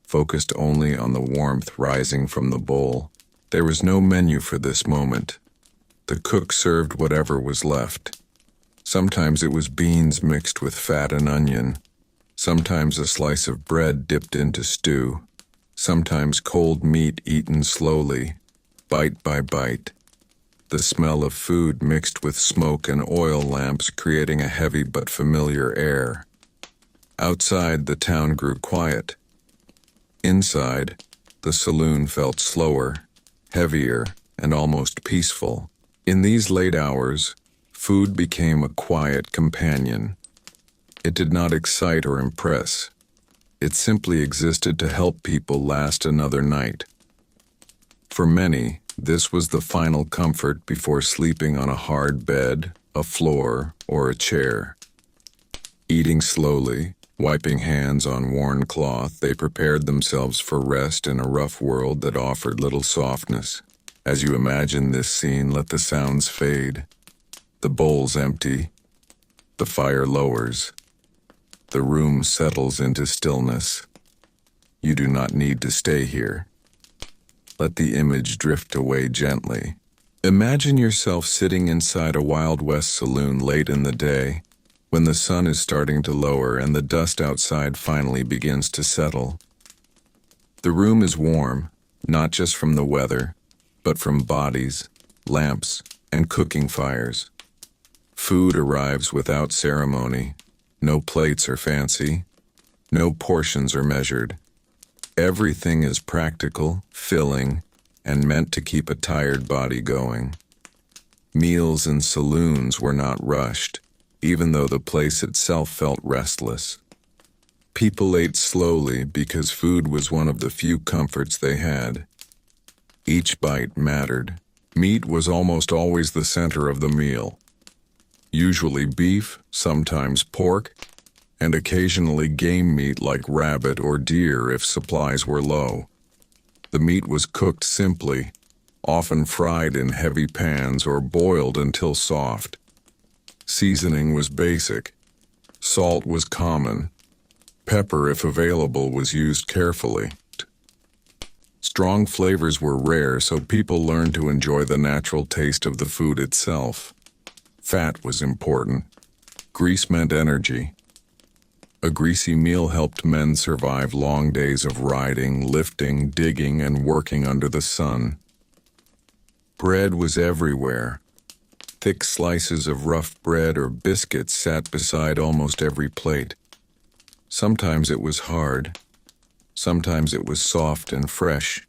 focused only on the warmth rising from the bowl. There was no menu for this moment. The cook served whatever was left. Sometimes it was beans mixed with fat and onion. Sometimes a slice of bread dipped into stew. Sometimes cold meat eaten slowly, bite by bite. The smell of food mixed with smoke and oil lamps creating a heavy but familiar air. Outside, the town grew quiet. Inside, the saloon felt slower, heavier, and almost peaceful. In these late hours, food became a quiet companion. It did not excite or impress. It simply existed to help people last another night. For many, this was the final comfort before sleeping on a hard bed, a floor, or a chair. Eating slowly, wiping hands on worn cloth, they prepared themselves for rest in a rough world that offered little softness. As you imagine this scene, let the sounds fade. The bowl's empty. The fire lowers. The room settles into stillness. You do not need to stay here. Let the image drift away gently. Imagine yourself sitting inside a Wild West saloon late in the day, when the sun is starting to lower and the dust outside finally begins to settle. The room is warm, not just from the weather, but from bodies, lamps, and cooking fires. Food arrives without ceremony. No plates are fancy. No portions are measured. Everything is practical, filling, and meant to keep a tired body going. Meals in saloons were not rushed, even though the place itself felt restless. People ate slowly because food was one of the few comforts they had. Each bite mattered. Meat was almost always the center of the meal. Usually beef, sometimes pork, and occasionally game meat like rabbit or deer if supplies were low. The meat was cooked simply, often fried in heavy pans or boiled until soft. Seasoning was basic. Salt was common. Pepper, if available, was used carefully. Strong flavors were rare, so people learned to enjoy the natural taste of the food itself. Fat was important. Grease meant energy. A greasy meal helped men survive long days of riding, lifting, digging, and working under the sun. Bread was everywhere. Thick slices of rough bread or biscuits sat beside almost every plate. Sometimes it was hard. Sometimes it was soft and fresh.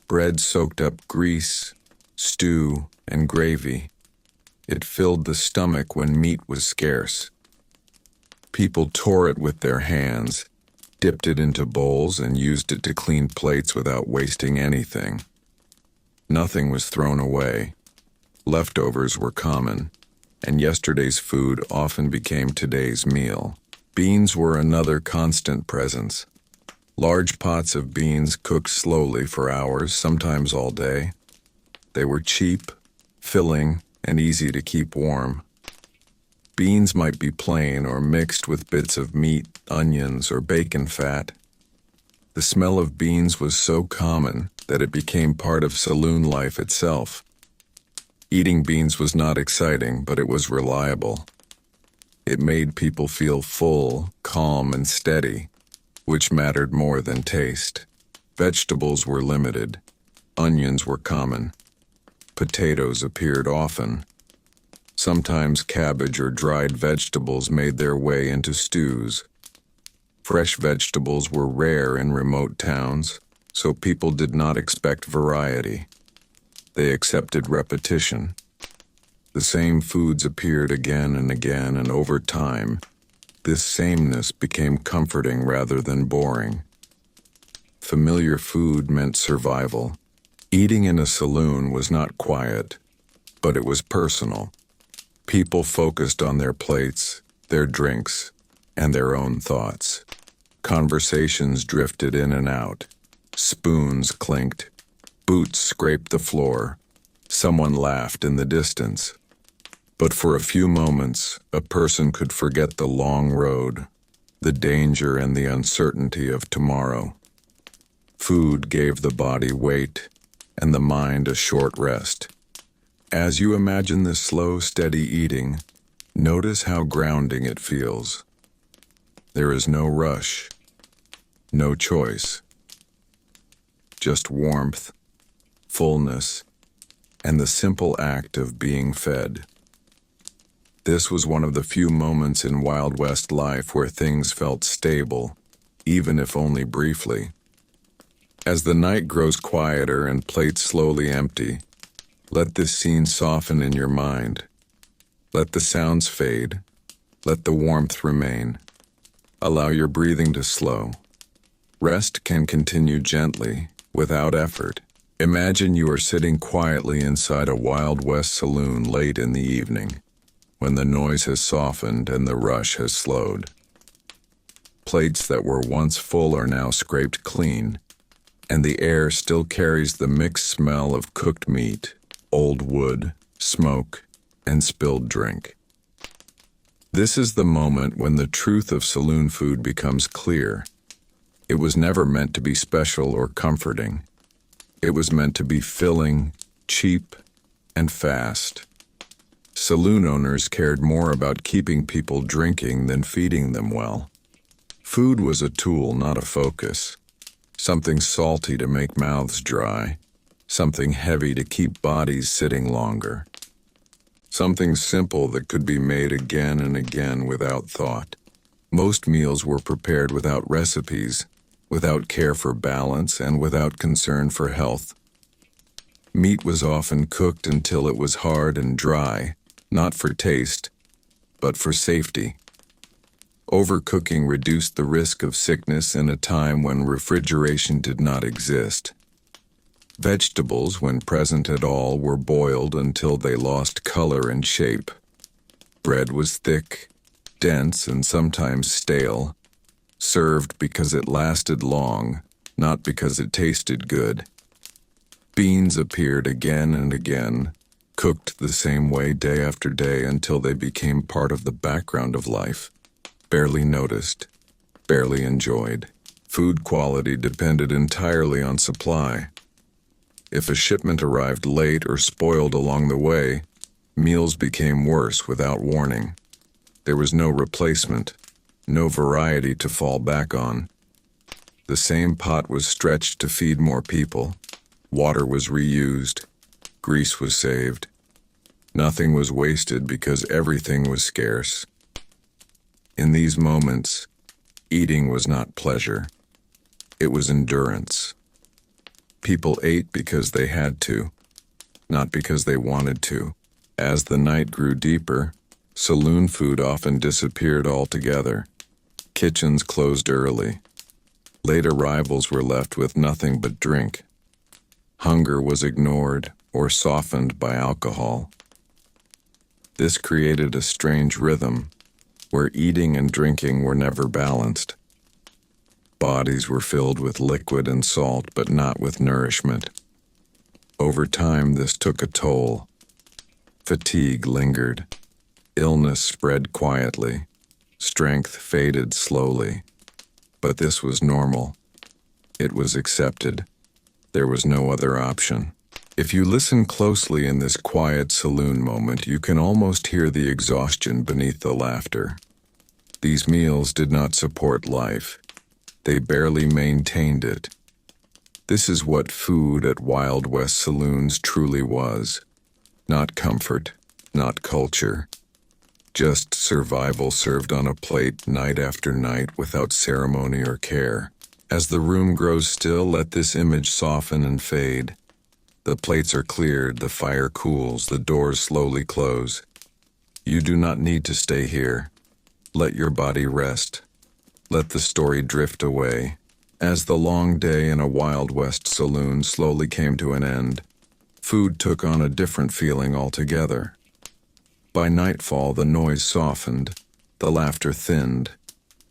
Bread soaked up grease, stew, and gravy. It filled the stomach when meat was scarce. People tore it with their hands, dipped it into bowls, and used it to clean plates without wasting anything. Nothing was thrown away. Leftovers were common, and yesterday's food often became today's meal. Beans were another constant presence. Large pots of beans cooked slowly for hours, sometimes all day. They were cheap, filling, and easy to keep warm. Beans might be plain or mixed with bits of meat, onions, or bacon fat. The smell of beans was so common that it became part of saloon life itself. Eating beans was not exciting, but it was reliable. It made people feel full, calm, and steady, which mattered more than taste. Vegetables were limited. Onions were common. Potatoes appeared often. Sometimes cabbage or dried vegetables made their way into stews. Fresh vegetables were rare in remote towns, so people did not expect variety. They accepted repetition. The same foods appeared again and again, and over time, this sameness became comforting rather than boring. Familiar food meant survival. Eating in a saloon was not quiet, but it was personal. People focused on their plates, their drinks, and their own thoughts. Conversations drifted in and out. Spoons clinked. Boots scraped the floor. Someone laughed in the distance. But for a few moments, a person could forget the long road, the danger and the uncertainty of tomorrow. Food gave the body weight, and the mind a short rest. As you imagine this slow, steady eating, notice how grounding it feels. There is no rush, no choice. Just warmth, fullness, and the simple act of being fed. This was one of the few moments in Wild West life where things felt stable, even if only briefly. As the night grows quieter and plates slowly empty, let this scene soften in your mind. Let the sounds fade. Let the warmth remain. Allow your breathing to slow. Rest can continue gently, without effort. Imagine you are sitting quietly inside a Wild West saloon late in the evening, when the noise has softened and the rush has slowed. Plates that were once full are now scraped clean, and the air still carries the mixed smell of cooked meat, old wood, smoke, and spilled drink. This is the moment when the truth of saloon food becomes clear. It was never meant to be special or comforting. It was meant to be filling, cheap, and fast. Saloon owners cared more about keeping people drinking than feeding them well. Food was a tool, not a focus. Something salty to make mouths dry. Something heavy to keep bodies sitting longer. Something simple that could be made again and again without thought. Most meals were prepared without recipes, without care for balance, and without concern for health. Meat was often cooked until it was hard and dry, not for taste, but for safety. Overcooking reduced the risk of sickness in a time when refrigeration did not exist. Vegetables, when present at all, were boiled until they lost color and shape. Bread was thick, dense, and sometimes stale, served because it lasted long, not because it tasted good. Beans appeared again and again, cooked the same way day after day until they became part of the background of life, barely noticed, barely enjoyed. Food quality depended entirely on supply. If a shipment arrived late or spoiled along the way, meals became worse without warning. There was no replacement, no variety to fall back on. The same pot was stretched to feed more people. Water was reused. Grease was saved. Nothing was wasted because everything was scarce. In these moments, eating was not pleasure. It was endurance. People ate because they had to, not because they wanted to. As the night grew deeper, saloon food often disappeared altogether. Kitchens closed early. Late arrivals were left with nothing but drink. Hunger was ignored or softened by alcohol. This created a strange rhythm where eating and drinking were never balanced. Bodies were filled with liquid and salt, but not with nourishment. Over time, this took a toll. Fatigue lingered. Illness spread quietly. Strength faded slowly. But this was normal. It was accepted. There was no other option. If you listen closely in this quiet saloon moment, you can almost hear the exhaustion beneath the laughter. These meals did not support life. They barely maintained it. This is what food at Wild West saloons truly was. Not comfort, not culture. Just survival served on a plate night after night without ceremony or care. As the room grows still, let this image soften and fade. The plates are cleared, the fire cools, the doors slowly close. You do not need to stay here. Let your body rest. Let the story drift away. As the long day in a Wild West saloon slowly came to an end, food took on a different feeling altogether. By nightfall, the noise softened, the laughter thinned,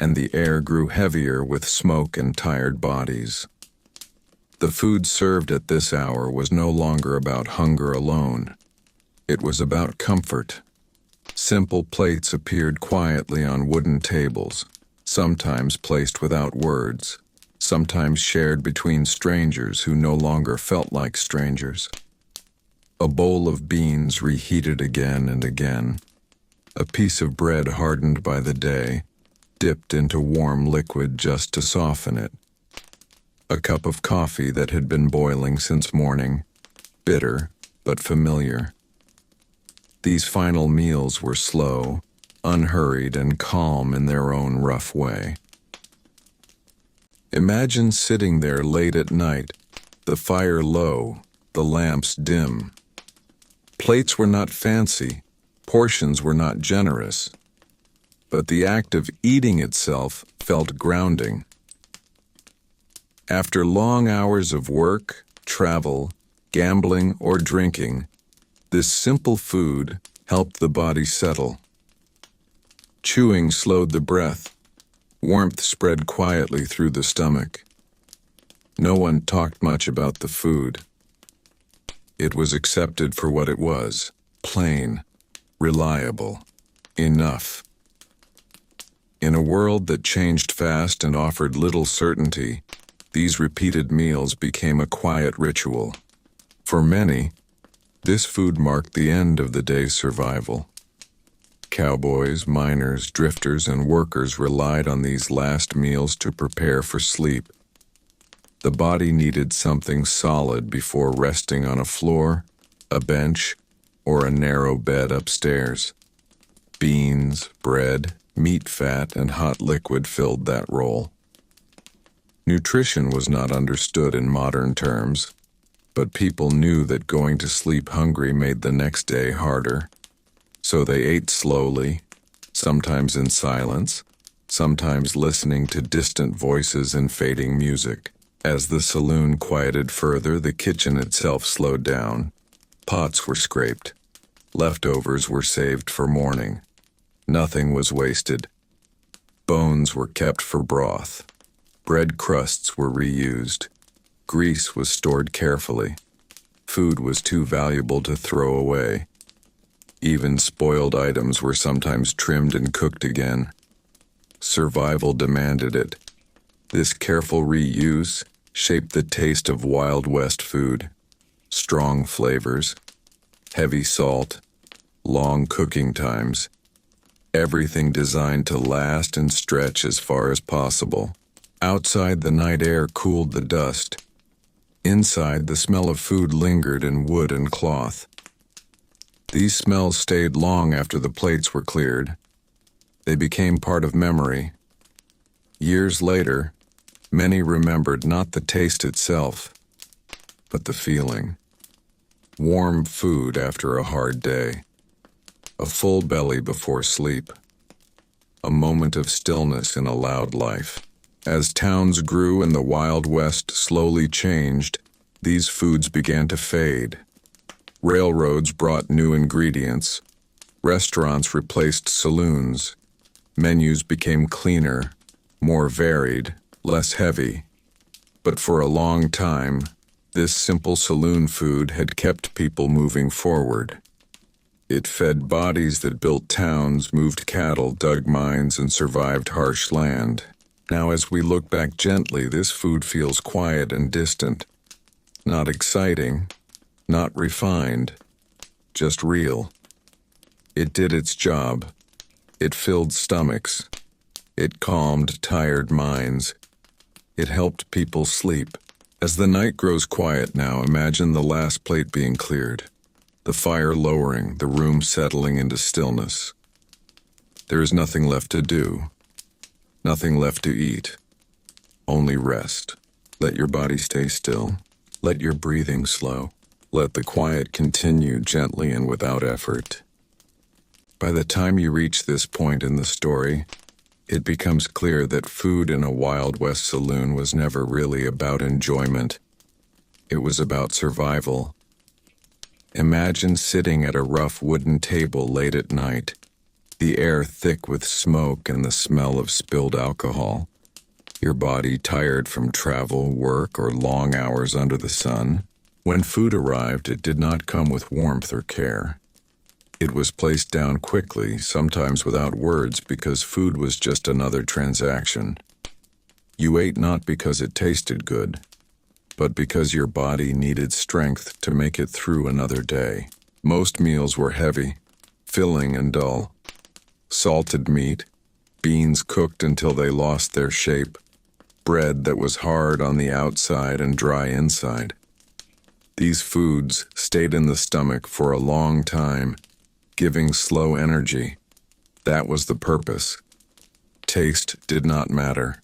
and the air grew heavier with smoke and tired bodies. The food served at this hour was no longer about hunger alone. It was about comfort. Simple plates appeared quietly on wooden tables, sometimes placed without words, sometimes shared between strangers who no longer felt like strangers. A bowl of beans reheated again and again. A piece of bread hardened by the day, dipped into warm liquid just to soften it. A cup of coffee that had been boiling since morning, bitter but familiar. These final meals were slow, unhurried, and calm in their own rough way. Imagine sitting there late at night, the fire low, the lamps dim. Plates were not fancy, portions were not generous, but the act of eating itself felt grounding. After long hours of work, travel, gambling, or drinking, this simple food helped the body settle. Chewing slowed the breath. Warmth spread quietly through the stomach. No one talked much about the food. It was accepted for what it was: plain, reliable, enough. In a world that changed fast and offered little certainty, these repeated meals became a quiet ritual. For many, This food marked the end of the day's survival. Cowboys, miners, drifters, and workers relied on these last meals to prepare for sleep. The body needed something solid before resting on a floor, a bench, or a narrow bed upstairs. Beans, bread, meat fat, and hot liquid filled that role. Nutrition was not understood in modern terms, but people knew that going to sleep hungry made the next day harder. So they ate slowly, sometimes in silence, sometimes listening to distant voices and fading music. As the saloon quieted further, the kitchen itself slowed down. Pots were scraped. Leftovers were saved for morning. Nothing was wasted. Bones were kept for broth. Bread crusts were reused. Grease was stored carefully. Food was too valuable to throw away. Even spoiled items were sometimes trimmed and cooked again. Survival demanded it. This careful reuse shaped the taste of Wild West food. Strong flavors, heavy salt, long cooking times. Everything designed to last and stretch as far as possible. Outside, the night air cooled the dust. Inside, the smell of food lingered in wood and cloth. These smells stayed long after the plates were cleared. They became part of memory. Years later, many remembered not the taste itself, but the feeling. Warm food after a hard day. A full belly before sleep. A moment of stillness in a loud life. As towns grew and the Wild West slowly changed, these foods began to fade. Railroads brought new ingredients. Restaurants replaced saloons. Menus became cleaner, more varied, less heavy. But for a long time, this simple saloon food had kept people moving forward. It fed bodies that built towns, moved cattle, dug mines, and survived harsh land. Now, as we look back gently, this food feels quiet and distant. Not exciting, not refined, just real. It did its job. It filled stomachs. It calmed tired minds. It helped people sleep. As the night grows quiet now, imagine the last plate being cleared. The fire lowering, the room settling into stillness. There is nothing left to do. Nothing left to eat. Only rest. Let your body stay still. Let your breathing slow. Let the quiet continue gently and without effort. By the time you reach this point in the story, it becomes clear that food in a Wild West saloon was never really about enjoyment. It was about survival. Imagine sitting at a rough wooden table late at night, the air thick with smoke and the smell of spilled alcohol. Your body tired from travel, work, or long hours under the sun. When food arrived, it did not come with warmth or care. It was placed down quickly, sometimes without words, because food was just another transaction. You ate not because it tasted good, but because your body needed strength to make it through another day. Most meals were heavy, filling and dull. Salted meat, beans cooked until they lost their shape, bread that was hard on the outside and dry inside. These foods stayed in the stomach for a long time, giving slow energy. That was the purpose. Taste did not matter.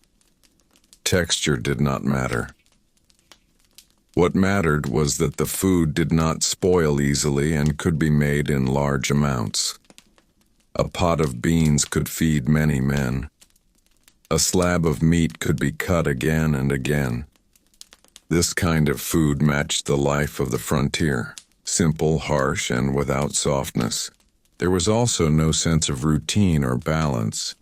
Texture did not matter. What mattered was that the food did not spoil easily and could be made in large amounts. A pot of beans could feed many men. A slab of meat could be cut again and again. This kind of food matched the life of the frontier, simple, harsh, and without softness. There was also no sense of routine or balance.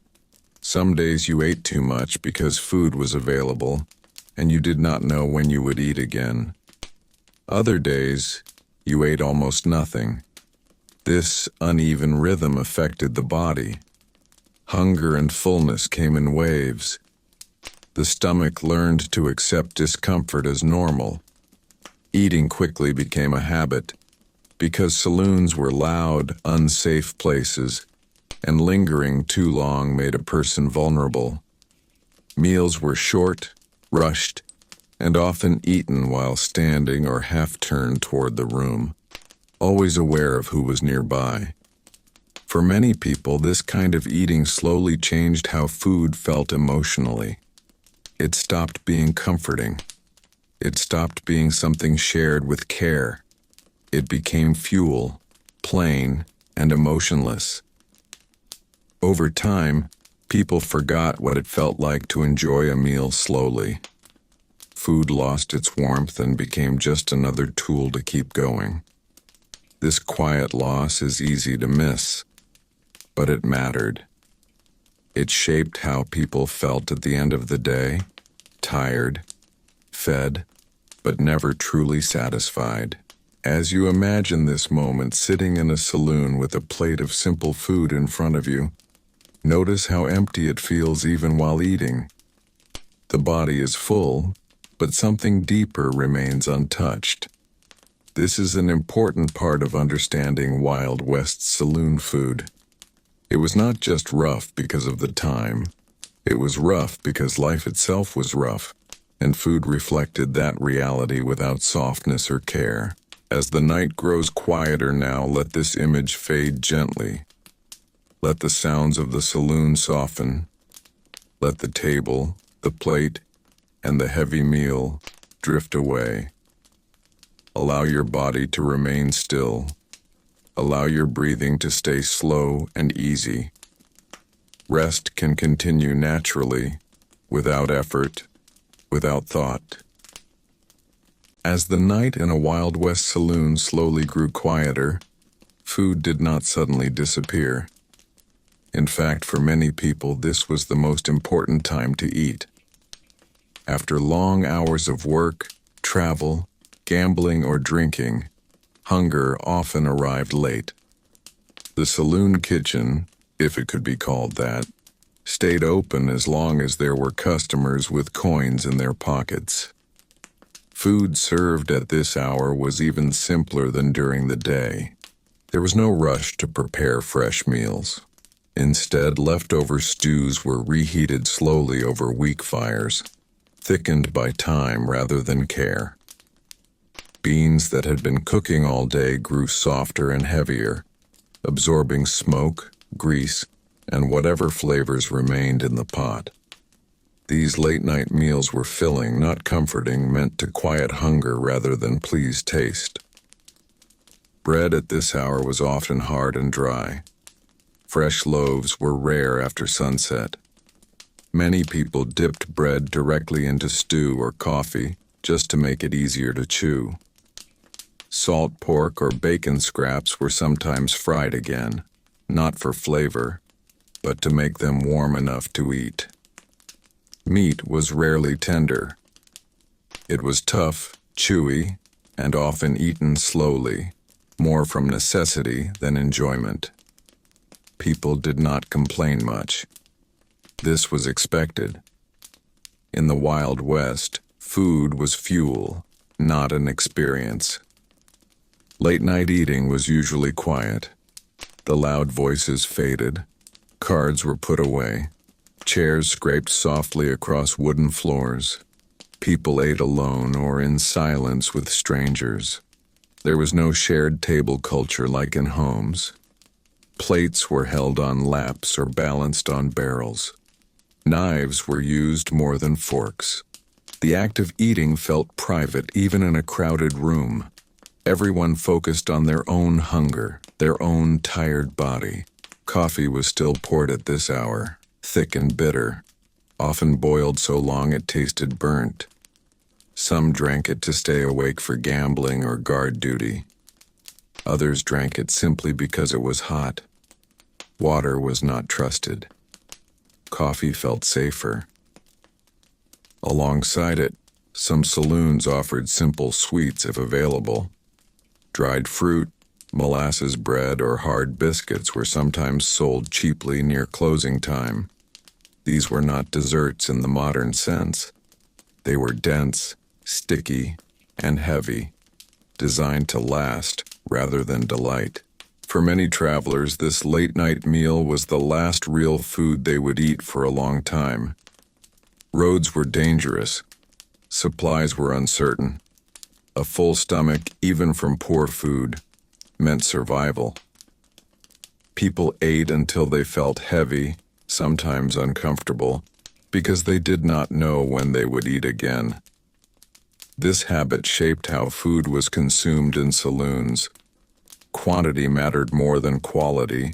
Some days you ate too much because food was available, and you did not know when you would eat again. Other days, you ate almost nothing. This uneven rhythm affected the body. Hunger and fullness came in waves. The stomach learned to accept discomfort as normal. Eating quickly became a habit. Because saloons were loud, unsafe places, and lingering too long made a person vulnerable. Meals were short, rushed, and often eaten while standing or half-turned toward the room, always aware of who was nearby. For many people, this kind of eating slowly changed how food felt emotionally. It stopped being comforting. It stopped being something shared with care. It became fuel, plain and emotionless. Over time, people forgot what it felt like to enjoy a meal slowly. Food lost its warmth and became just another tool to keep going. This quiet loss is easy to miss, but it mattered. It shaped how people felt at the end of the day, tired, fed, but never truly satisfied. As you imagine this moment sitting in a saloon with a plate of simple food in front of you, notice how empty it feels even while eating. The body is full, but something deeper remains untouched. This is an important part of understanding Wild West saloon food. It was not just rough because of the time. It was rough because life itself was rough, and food reflected that reality without softness or care. As the night grows quieter now, let this image fade gently. Let the sounds of the saloon soften. Let the table, the plate, and the heavy meal drift away. Allow your body to remain still. Allow your breathing to stay slow and easy. Rest can continue naturally, without effort, without thought. As the night in a Wild West saloon slowly grew quieter, food did not suddenly disappear. In fact, for many people, this was the most important time to eat. After long hours of work, travel, gambling, or drinking, hunger often arrived late. The saloon kitchen, if it could be called that, stayed open as long as there were customers with coins in their pockets. Food served at this hour was even simpler than during the day. There was no rush to prepare fresh meals. Instead, leftover stews were reheated slowly over weak fires, thickened by time rather than care. Beans that had been cooking all day grew softer and heavier, absorbing smoke, grease, and whatever flavors remained in the pot. These late-night meals were filling, not comforting, meant to quiet hunger rather than please taste. Bread at this hour was often hard and dry. Fresh loaves were rare after sunset. Many people dipped bread directly into stew or coffee just to make it easier to chew. Salt pork or bacon scraps were sometimes fried again, not for flavor, but to make them warm enough to eat. Meat was rarely tender. It was tough, chewy, and often eaten slowly, more from necessity than enjoyment. People did not complain much. This was expected. In the Wild West, food was fuel, not an experience. Late-night eating was usually quiet. The loud voices faded. Cards were put away. Chairs scraped softly across wooden floors. People ate alone or in silence with strangers. There was no shared table culture like in homes. Plates were held on laps or balanced on barrels. Knives were used more than forks. The act of eating felt private even in a crowded room. Everyone focused on their own hunger, their own tired body. Coffee was still poured at this hour, thick and bitter, often boiled so long it tasted burnt. Some drank it to stay awake for gambling or guard duty. Others drank it simply because it was hot. Water was not trusted. Coffee felt safer. Alongside it, some saloons offered simple sweets if available. Dried fruit, molasses bread, or hard biscuits were sometimes sold cheaply near closing time. These were not desserts in the modern sense. They were dense, sticky, and heavy, designed to last rather than delight. For many travelers, this late-night meal was the last real food they would eat for a long time. Roads were dangerous. Supplies were uncertain. A full stomach, even from poor food, meant survival. People ate until they felt heavy, sometimes uncomfortable, because they did not know when they would eat again. This habit shaped how food was consumed in saloons. Quantity mattered more than quality.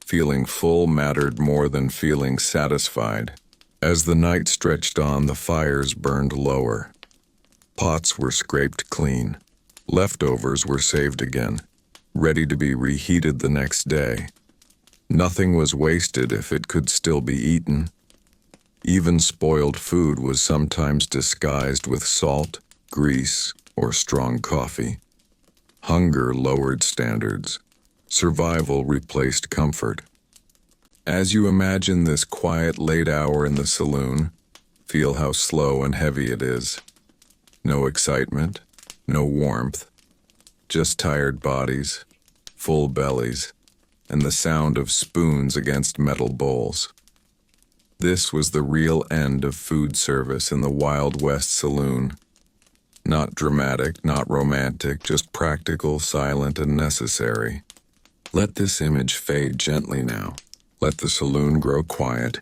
Feeling full mattered more than feeling satisfied. As the night stretched on, the fires burned lower. Pots were scraped clean. Leftovers were saved again, ready to be reheated the next day. Nothing was wasted if it could still be eaten. Even spoiled food was sometimes disguised with salt, grease, or strong coffee. Hunger lowered standards. Survival replaced comfort. As you imagine this quiet late hour in the saloon, feel how slow and heavy it is. No excitement, no warmth, just tired bodies, full bellies, and the sound of spoons against metal bowls. This was the real end of food service in the Wild West saloon. Not dramatic, not romantic, just practical, silent, and necessary. Let this image fade gently now. Let the saloon grow quiet.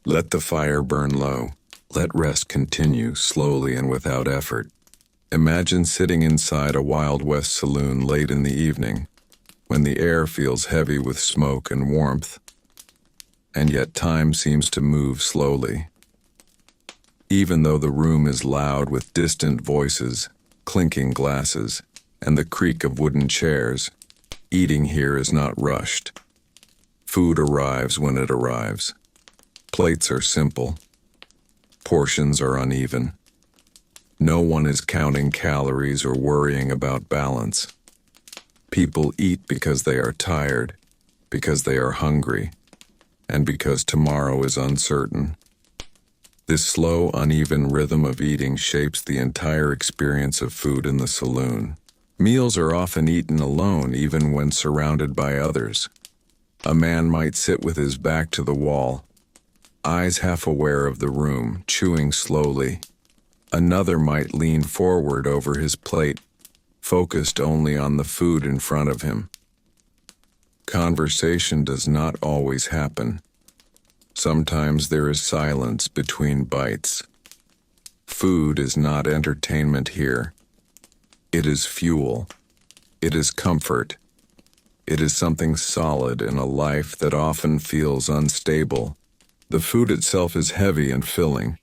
Let the fire burn low. Let rest continue slowly and without effort. Imagine sitting inside a Wild West saloon late in the evening, when the air feels heavy with smoke and warmth, and yet time seems to move slowly. Even though the room is loud with distant voices, clinking glasses, and the creak of wooden chairs, eating here is not rushed. Food arrives when it arrives. Plates are simple. Portions are uneven. No one is counting calories or worrying about balance. People eat because they are tired, because they are hungry, and because tomorrow is uncertain. This slow, uneven rhythm of eating shapes the entire experience of food in the saloon. Meals are often eaten alone, even when surrounded by others. A man might sit with his back to the wall, eyes half aware of the room, chewing slowly. Another might lean forward over his plate, focused only on the food in front of him. Conversation does not always happen. Sometimes there is silence between bites. Food is not entertainment here. It is fuel. It is comfort. It is something solid in a life that often feels unstable. The food itself is heavy and filling,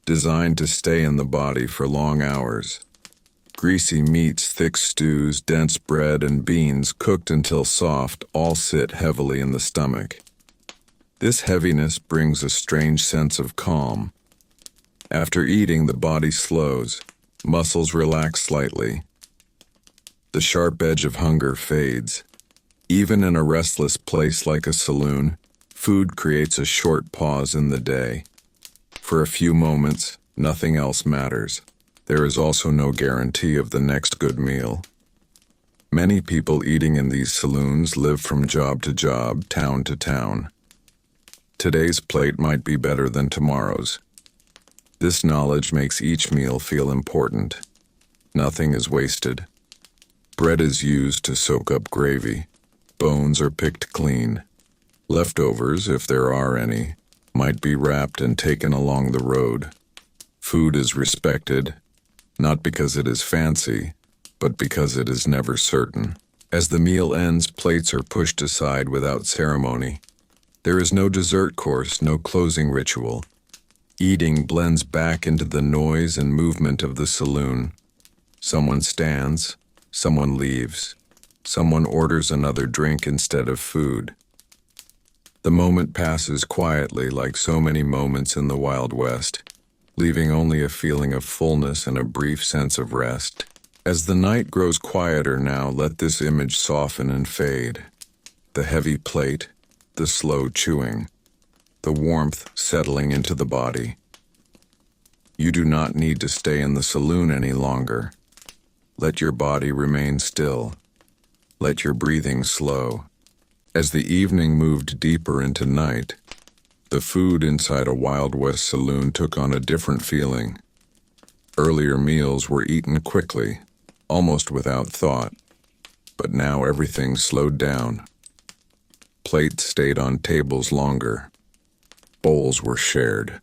designed to stay in the body for long hours. Greasy meats, thick stews, dense bread, and beans cooked until soft all sit heavily in the stomach. This heaviness brings a strange sense of calm. After eating, the body slows, muscles relax slightly. The sharp edge of hunger fades. Even in a restless place like a saloon, food creates a short pause in the day. For a few moments, nothing else matters. There is also no guarantee of the next good meal. Many people eating in these saloons live from job to job, town to town. Today's plate might be better than tomorrow's. This knowledge makes each meal feel important. Nothing is wasted. Bread is used to soak up gravy. Bones are picked clean. Leftovers, if there are any, might be wrapped and taken along the road. Food is respected, not because it is fancy, but because it is never certain. As the meal ends, plates are pushed aside without ceremony. There is no dessert course, no closing ritual. Eating blends back into the noise and movement of the saloon. Someone stands, someone leaves, someone orders another drink instead of food. The moment passes quietly, like so many moments in the Wild West, leaving only a feeling of fullness and a brief sense of rest. As the night grows quieter now, let this image soften and fade. The heavy plate, the slow chewing, the warmth settling into the body. You do not need to stay in the saloon any longer. Let your body remain still. Let your breathing slow. As the evening moved deeper into night, the food inside a Wild West saloon took on a different feeling. Earlier meals were eaten quickly, almost without thought, but now everything slowed down. Plates stayed on tables longer. Bowls were shared.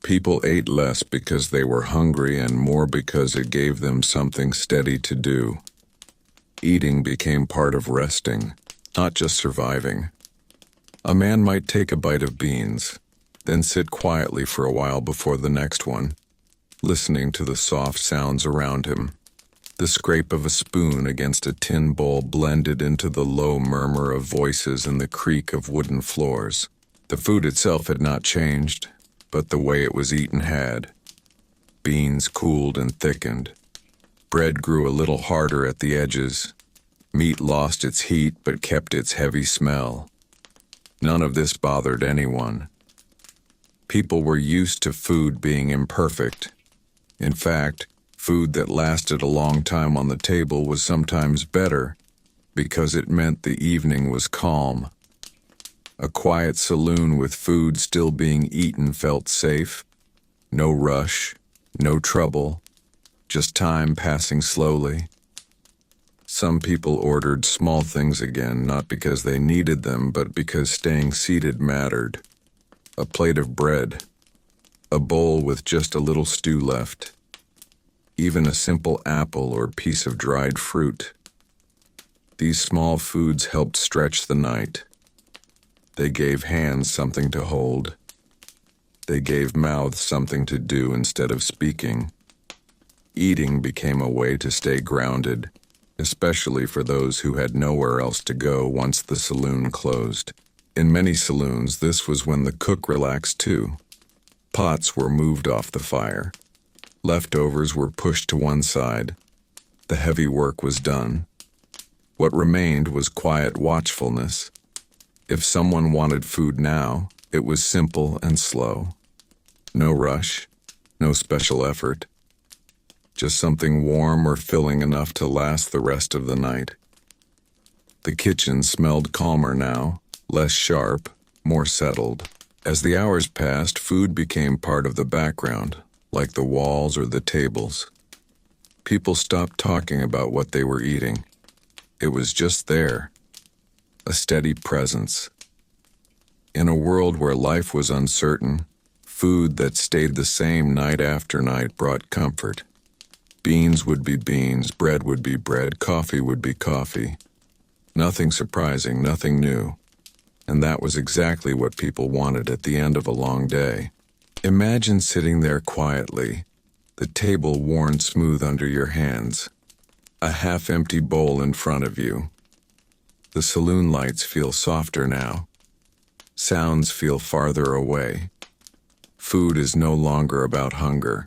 People ate less because they were hungry and more because it gave them something steady to do. Eating became part of resting, not just surviving. A man might take a bite of beans, then sit quietly for a while before the next one, listening to the soft sounds around him. The scrape of a spoon against a tin bowl blended into the low murmur of voices and the creak of wooden floors. The food itself had not changed, but the way it was eaten had. Beans cooled and thickened. Bread grew a little harder at the edges. Meat lost its heat but kept its heavy smell. None of this bothered anyone. People were used to food being imperfect. In fact, food that lasted a long time on the table was sometimes better because it meant the evening was calm. A quiet saloon with food still being eaten felt safe. No rush, no trouble, just time passing slowly. Some people ordered small things again, not because they needed them, but because staying seated mattered. A plate of bread, a bowl with just a little stew left, even a simple apple or piece of dried fruit. These small foods helped stretch the night. They gave hands something to hold. They gave mouths something to do instead of speaking. Eating became a way to stay grounded, especially for those who had nowhere else to go once the saloon closed. In many saloons, this was when the cook relaxed too. Pots were moved off the fire. Leftovers were pushed to one side. The heavy work was done. What remained was quiet watchfulness. If someone wanted food now, it was simple and slow. No rush, no special effort. Just something warm or filling enough to last the rest of the night. The kitchen smelled calmer now, less sharp, more settled. As the hours passed, food became part of the background, like the walls or the tables. People stopped talking about what they were eating. It was just there. A steady presence. In a world where life was uncertain, food that stayed the same night after night brought comfort. Beans would be beans, bread would be bread, coffee would be coffee. Nothing surprising, nothing new. And that was exactly what people wanted at the end of a long day. Imagine sitting there quietly, the table worn smooth under your hands, a half-empty bowl in front of you. The saloon lights feel softer now. Sounds feel farther away. Food is no longer about hunger.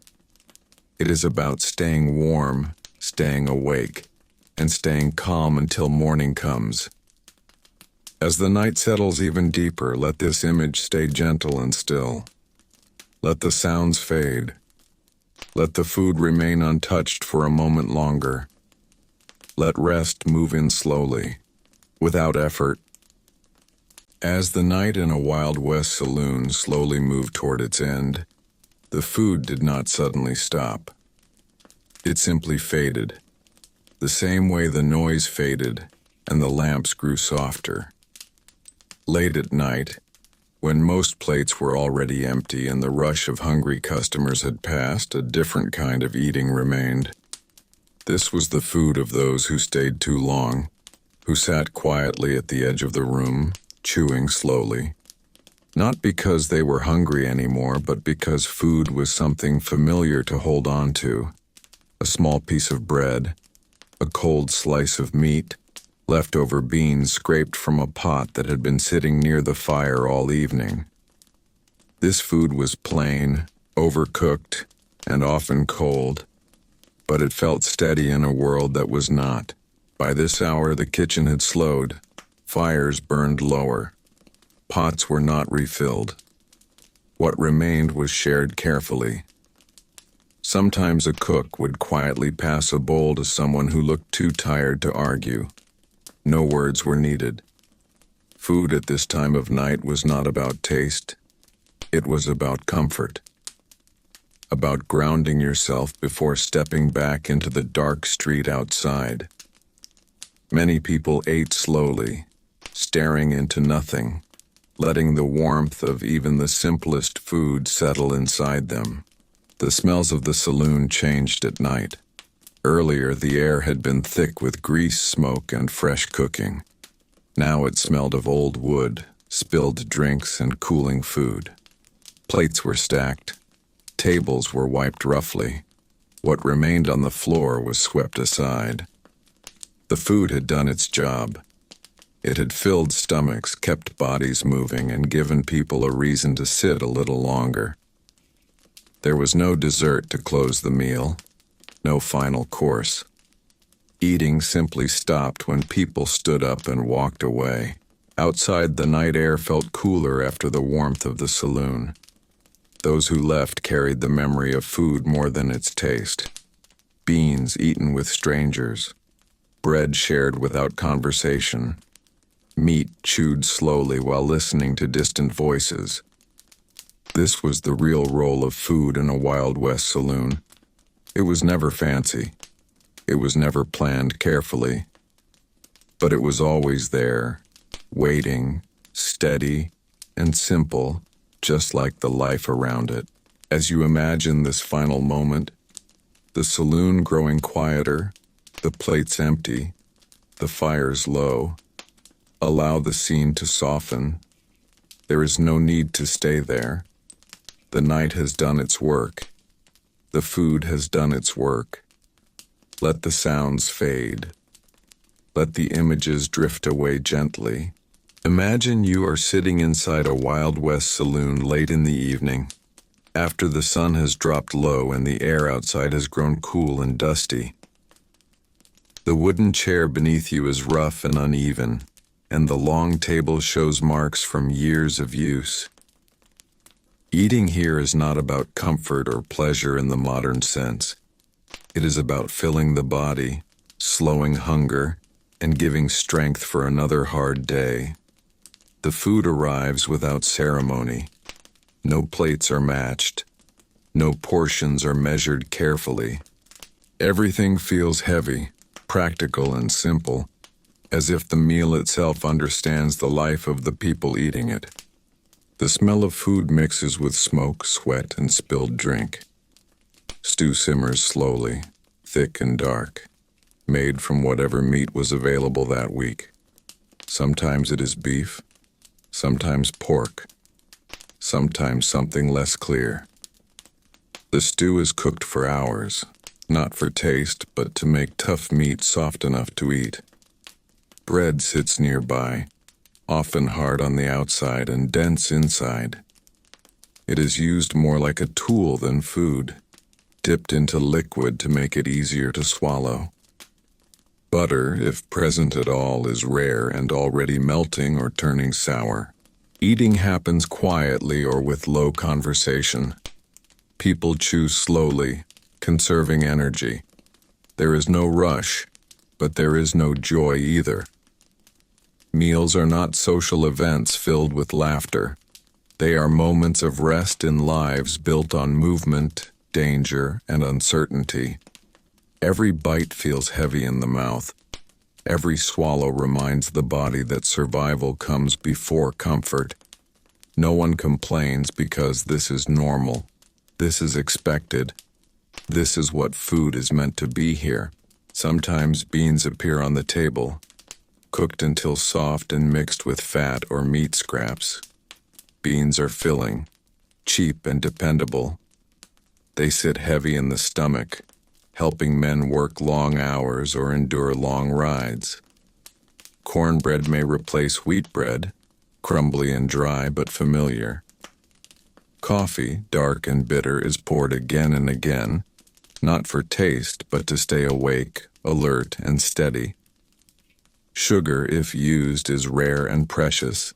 It is about staying warm, staying awake, and staying calm until morning comes. As the night settles even deeper, let this image stay gentle and still. Let the sounds fade. Let the food remain untouched for a moment longer. Let rest move in slowly, without effort. As the night in a Wild West saloon slowly moved toward its end, the food did not suddenly stop. It simply faded, the same way the noise faded and the lamps grew softer. Late at night, when most plates were already empty and the rush of hungry customers had passed, a different kind of eating remained. This was the food of those who stayed too long, who sat quietly at the edge of the room, chewing slowly. Not because they were hungry anymore, but because food was something familiar to hold on to. A small piece of bread, a cold slice of meat, leftover beans scraped from a pot that had been sitting near the fire all evening. This food was plain, overcooked, and often cold, but it felt steady in a world that was not. By this hour the kitchen had slowed, fires burned lower, pots were not refilled. What remained was shared carefully. Sometimes a cook would quietly pass a bowl to someone who looked too tired to argue. No words were needed. Food at this time of night was not about taste. It was about comfort. About grounding yourself before stepping back into the dark street outside. Many people ate slowly, staring into nothing, letting the warmth of even the simplest food settle inside them. The smells of the saloon changed at night. Earlier, the air had been thick with grease, smoke, and fresh cooking. Now it smelled of old wood, spilled drinks, and cooling food. Plates were stacked. Tables were wiped roughly. What remained on the floor was swept aside. The food had done its job. It had filled stomachs, kept bodies moving, and given people a reason to sit a little longer. There was no dessert to close the meal, no final course. Eating simply stopped when people stood up and walked away. Outside, the night air felt cooler after the warmth of the saloon. Those who left carried the memory of food more than its taste. Beans eaten with strangers, bread shared without conversation, meat chewed slowly while listening to distant voices. This was the real role of food in a Wild West saloon. It was never fancy. It was never planned carefully. But it was always there, waiting, steady, and simple, just like the life around it. As you imagine this final moment, the saloon growing quieter, the plates empty, the fires low, allow the scene to soften. There is no need to stay there. The night has done its work. The food has done its work. Let the sounds fade. Let the images drift away gently. Imagine you are sitting inside a Wild West saloon late in the evening, after the sun has dropped low and the air outside has grown cool and dusty. The wooden chair beneath you is rough and uneven, and the long table shows marks from years of use. Eating here is not about comfort or pleasure in the modern sense. It is about filling the body, slowing hunger, and giving strength for another hard day. The food arrives without ceremony. No plates are matched. No portions are measured carefully. Everything feels heavy, practical, and simple, as if the meal itself understands the life of the people eating it. The smell of food mixes with smoke, sweat, and spilled drink. Stew simmers slowly, thick and dark, made from whatever meat was available that week. Sometimes it is beef, sometimes pork, sometimes something less clear. The stew is cooked for hours, not for taste, but to make tough meat soft enough to eat. Bread sits nearby, often hard on the outside and dense inside. It is used more like a tool than food, dipped into liquid to make it easier to swallow. Butter, if present at all, is rare and already melting or turning sour. Eating happens quietly or with low conversation. People chew slowly, conserving energy. There is no rush, but there is no joy either. Meals are not social events filled with laughter. They are moments of rest in lives built on movement, danger, and uncertainty. Every bite feels heavy in the mouth. Every swallow reminds the body that survival comes before comfort. No one complains because this is normal. This is expected. This is what food is meant to be here. Sometimes beans appear on the table, cooked until soft and mixed with fat or meat scraps. Beans are filling, cheap and dependable. They sit heavy in the stomach, helping men work long hours or endure long rides. Cornbread may replace wheat bread, crumbly and dry but familiar. Coffee, dark and bitter, is poured again and again, not for taste but to stay awake, alert, and steady. Sugar, if used, is rare and precious,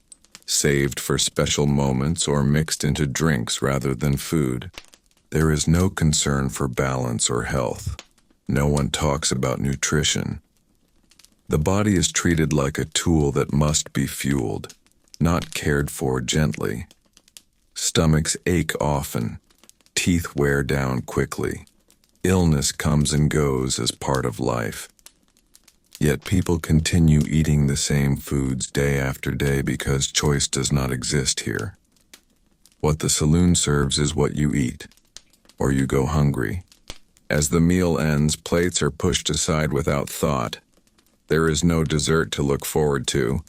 saved for special moments or mixed into drinks rather than food. There is no concern for balance or health. No one talks about nutrition. The body is treated like a tool that must be fueled, not cared for gently. Stomachs ache often, teeth wear down quickly. Illness comes and goes as part of life. Yet people continue eating the same foods day after day because choice does not exist here. What the saloon serves is what you eat, or you go hungry. As the meal ends, plates are pushed aside without thought. There is no dessert to look forward to.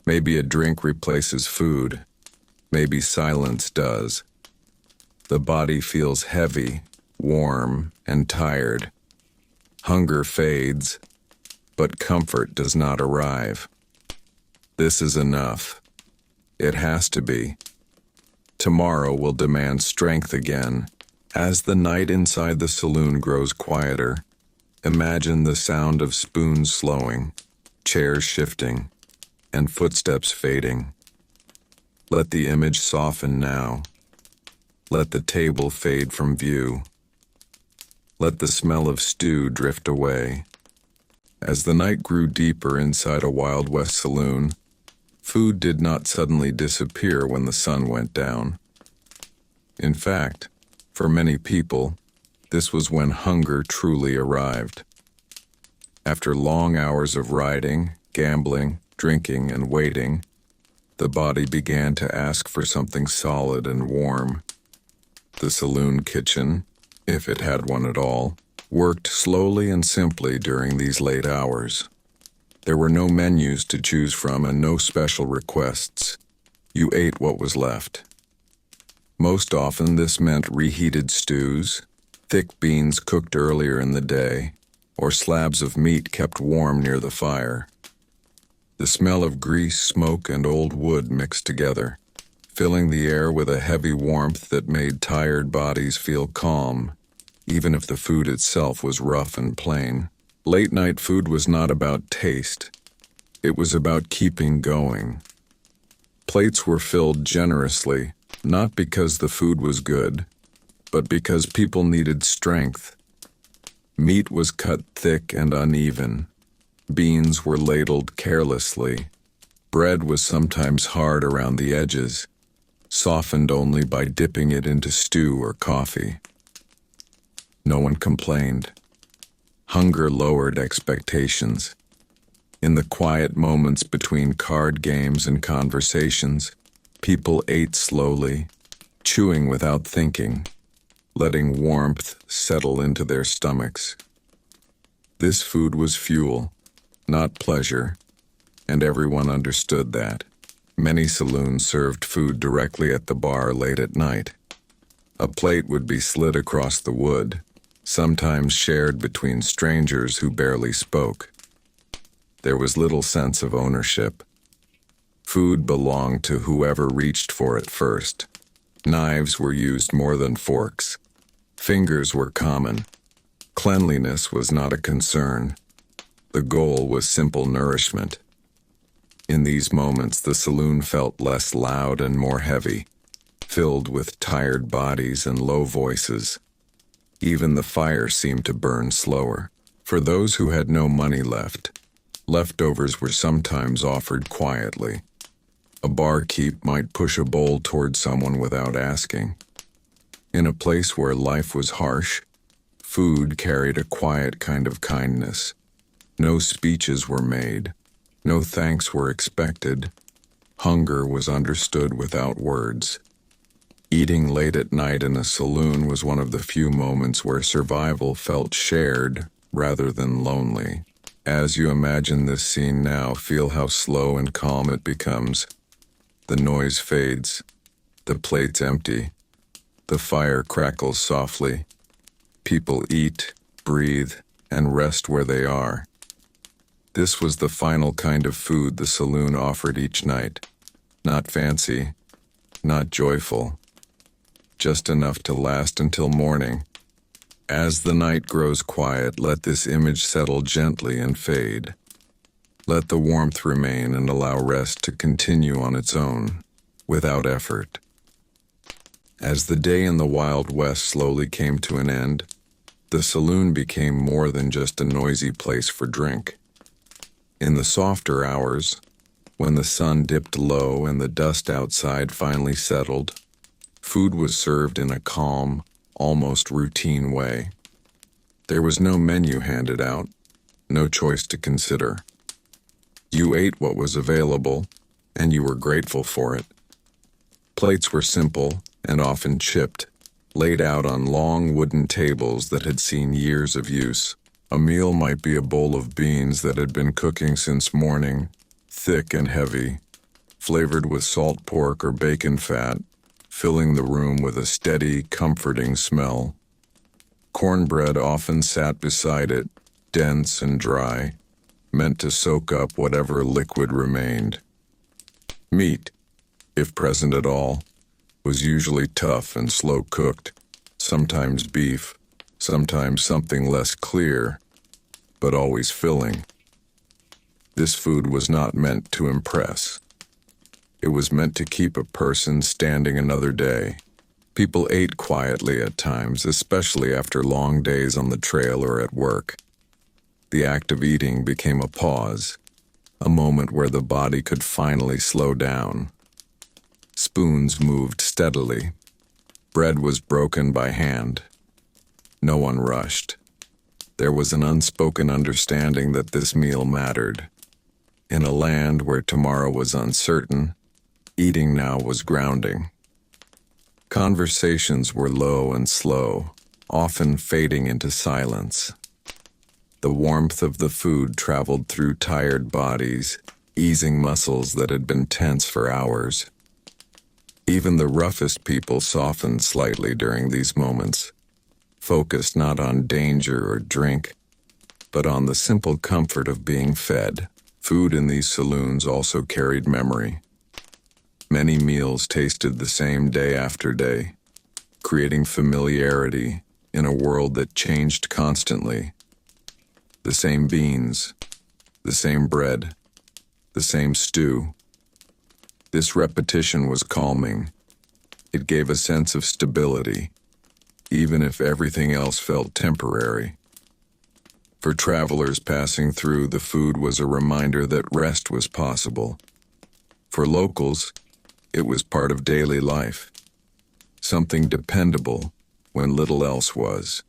Maybe a drink replaces food. Maybe silence does. The body feels heavy, warm, and tired. Hunger fades, but comfort does not arrive. This is enough. It has to be. Tomorrow will demand strength again. As the night inside the saloon grows quieter, imagine the sound of spoons slowing, chairs shifting, and footsteps fading. Let the image soften now. Let the table fade from view. Let the smell of stew drift away. As the night grew deeper inside a Wild West saloon, food did not suddenly disappear when the sun went down. In fact, for many people, this was when hunger truly arrived. After long hours of riding, gambling, drinking, and waiting, the body began to ask for something solid and warm. The saloon kitchen, if it had one at all, worked slowly and simply during these late hours. There were no menus to choose from and no special requests. You ate what was left. Most often this meant reheated stews, thick beans cooked earlier in the day, or slabs of meat kept warm near the fire. The smell of grease, smoke, and old wood mixed together, filling the air with a heavy warmth that made tired bodies feel calm, even if the food itself was rough and plain. Late-night food was not about taste. It was about keeping going. Plates were filled generously, not because the food was good, but because people needed strength. Meat was cut thick and uneven. Beans were ladled carelessly. Bread was sometimes hard around the edges, softened only by dipping it into stew or coffee. No one complained. Hunger lowered expectations. In the quiet moments between card games and conversations, people ate slowly, chewing without thinking, letting warmth settle into their stomachs. This food was fuel, not pleasure, and everyone understood that. Many saloons served food directly at the bar late at night. A plate would be slid across the wood, sometimes shared between strangers who barely spoke. There was little sense of ownership. Food belonged to whoever reached for it first. Knives were used more than forks. Fingers were common. Cleanliness was not a concern. The goal was simple nourishment. In these moments, the saloon felt less loud and more heavy, filled with tired bodies and low voices. Even the fire seemed to burn slower. For those who had no money left, leftovers were sometimes offered quietly. A barkeep might push a bowl toward someone without asking. In a place where life was harsh, food carried a quiet kind of kindness. No speeches were made. No thanks were expected. Hunger was understood without words. Eating late at night in a saloon was one of the few moments where survival felt shared rather than lonely. As you imagine this scene now, feel how slow and calm it becomes. The noise fades. The plate's empty. The fire crackles softly. People eat, breathe, and rest where they are. This was the final kind of food the saloon offered each night. Not fancy, not joyful, just enough to last until morning. As the night grows quiet, let this image settle gently and fade. Let the warmth remain and allow rest to continue on its own, without effort. As the day in the Wild West slowly came to an end, the saloon became more than just a noisy place for drink. In the softer hours, when the sun dipped low and the dust outside finally settled, food was served in a calm, almost routine way. There was no menu handed out, no choice to consider. You ate what was available, and you were grateful for it. Plates were simple and often chipped, laid out on long wooden tables that had seen years of use. A meal might be a bowl of beans that had been cooking since morning, thick and heavy, flavored with salt pork or bacon fat, filling the room with a steady, comforting smell. Cornbread often sat beside it, dense and dry, meant to soak up whatever liquid remained. Meat, if present at all, was usually tough and slow-cooked, sometimes beef, sometimes something less clear, but always filling. This food was not meant to impress. It was meant to keep a person standing another day. People ate quietly at times, especially after long days on the trail or at work. The act of eating became a pause, a moment where the body could finally slow down. Spoons moved steadily. Bread was broken by hand. No one rushed. There was an unspoken understanding that this meal mattered. In a land where tomorrow was uncertain, eating now was grounding. Conversations were low and slow, often fading into silence. The warmth of the food traveled through tired bodies, easing muscles that had been tense for hours. Even the roughest people softened slightly during these moments, focused not on danger or drink, but on the simple comfort of being fed. Food in these saloons also carried memory. Many meals tasted the same day after day, creating familiarity in a world that changed constantly. The same beans, the same bread, the same stew. This repetition was calming. It gave a sense of stability, even if everything else felt temporary. For travelers passing through, the food was a reminder that rest was possible. For locals, it was part of daily life, something dependable when little else was.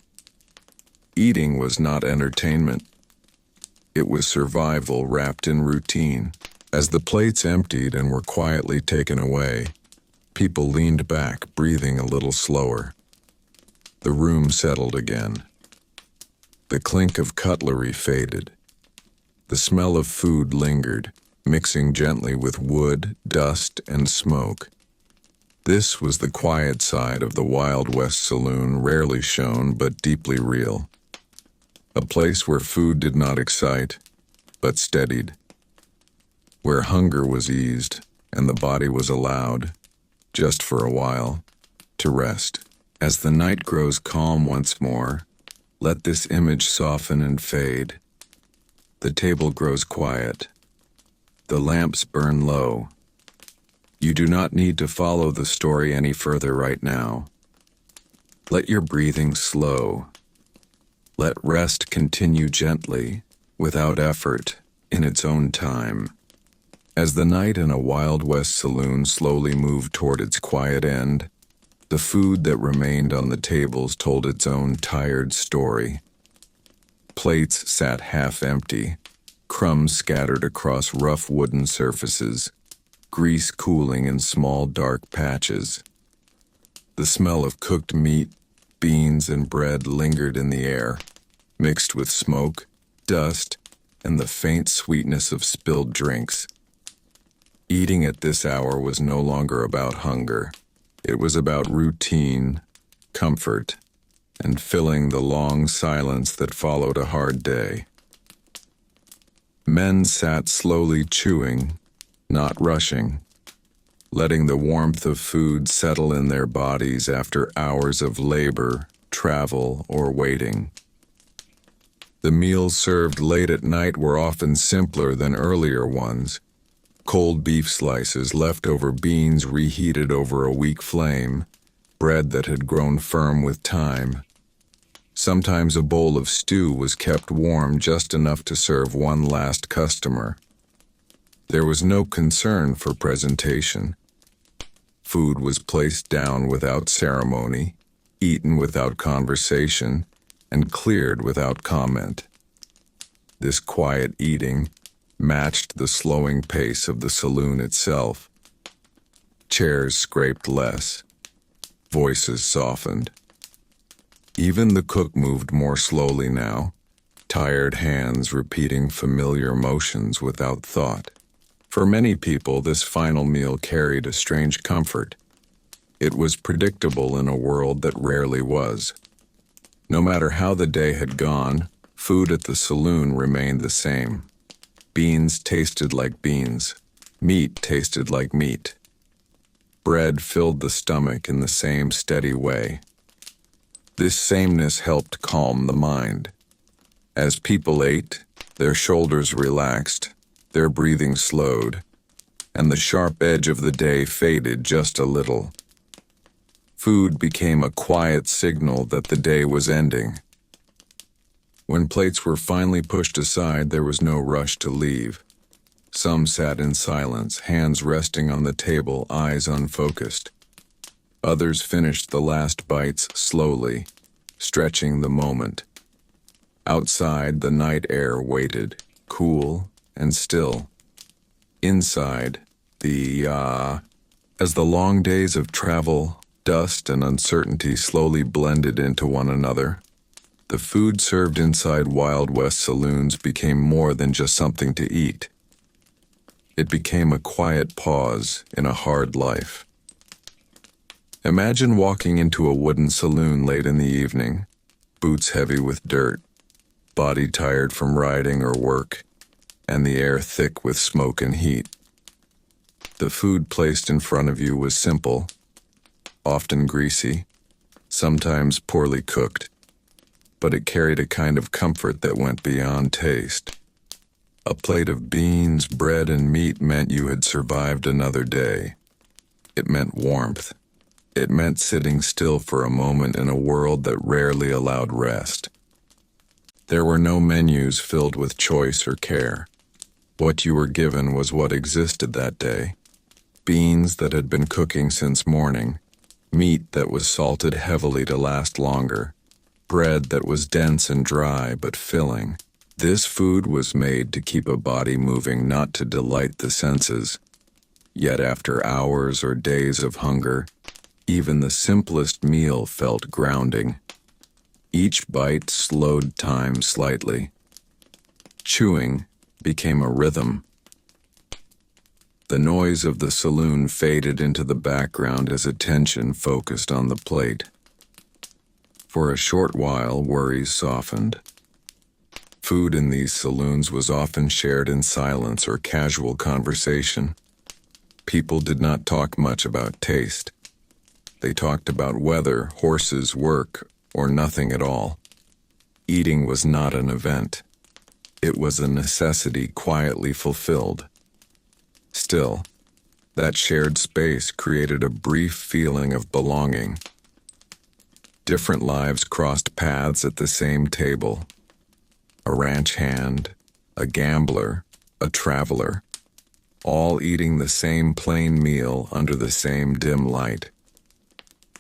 Eating was not entertainment. It was survival wrapped in routine. As the plates emptied and were quietly taken away, people leaned back, breathing a little slower. The room settled again. The clink of cutlery faded. The smell of food lingered, mixing gently with wood, dust, and smoke. This was the quiet side of the Wild West saloon, rarely shown but deeply real. A place where food did not excite, but steadied. Where hunger was eased and the body was allowed, just for a while, to rest. As the night grows calm once more, let this image soften and fade. The table grows quiet. The lamps burn low. You do not need to follow the story any further right now. Let your breathing slow. Let rest continue gently, without effort, in its own time. As the night in a Wild West saloon slowly moved toward its quiet end, the food that remained on the tables told its own tired story. Plates sat half empty, crumbs scattered across rough wooden surfaces, grease cooling in small dark patches. The smell of cooked meat, beans, and bread lingered in the air, mixed with smoke, dust, and the faint sweetness of spilled drinks. Eating at this hour was no longer about hunger. It was about routine, comfort, and filling the long silence that followed a hard day. Men sat slowly chewing, not rushing, letting the warmth of food settle in their bodies after hours of labor, travel, or waiting. The meals served late at night were often simpler than earlier ones. Cold beef slices, leftover beans reheated over a weak flame, bread that had grown firm with time. Sometimes a bowl of stew was kept warm just enough to serve one last customer. There was no concern for presentation. Food was placed down without ceremony, eaten without conversation, and cleared without comment. This quiet eating matched the slowing pace of the saloon itself. Chairs scraped less. Voices softened. Even the cook moved more slowly now, tired hands repeating familiar motions without thought. For many people, this final meal carried a strange comfort. It was predictable in a world that rarely was. No matter how the day had gone, food at the saloon remained the same. Beans tasted like beans. Meat tasted like meat. Bread filled the stomach in the same steady way. This sameness helped calm the mind. As people ate, their shoulders relaxed, their breathing slowed, and the sharp edge of the day faded just a little. Food became a quiet signal that the day was ending. When plates were finally pushed aside, there was no rush to leave. Some sat in silence, hands resting on the table, eyes unfocused. Others finished the last bites slowly, stretching the moment. Outside, the night air waited, cool and still. Inside, as the long days of travel, dust, and uncertainty slowly blended into one another, the food served inside Wild West saloons became more than just something to eat. It became a quiet pause in a hard life. Imagine walking into a wooden saloon late in the evening, boots heavy with dirt, body tired from riding or work, and the air thick with smoke and heat. The food placed in front of you was simple, often greasy, sometimes poorly cooked, but it carried a kind of comfort that went beyond taste. A plate of beans, bread, and meat meant you had survived another day. It meant warmth. It meant sitting still for a moment in a world that rarely allowed rest. There were no menus filled with choice or care. What you were given was what existed that day. Beans that had been cooking since morning, meat that was salted heavily to last longer, bread that was dense and dry but filling. This food was made to keep a body moving, not to delight the senses. Yet after hours or days of hunger, even the simplest meal felt grounding. Each bite slowed time slightly. Chewing became a rhythm. The noise of the saloon faded into the background as attention focused on the plate. For a short while, worries softened. Food in these saloons was often shared in silence or casual conversation. People did not talk much about taste. They talked about weather, horses, work, or nothing at all. Eating was not an event. It was a necessity quietly fulfilled. Still, that shared space created a brief feeling of belonging. Different lives crossed paths at the same table. A ranch hand, a gambler, a traveler, all eating the same plain meal under the same dim light.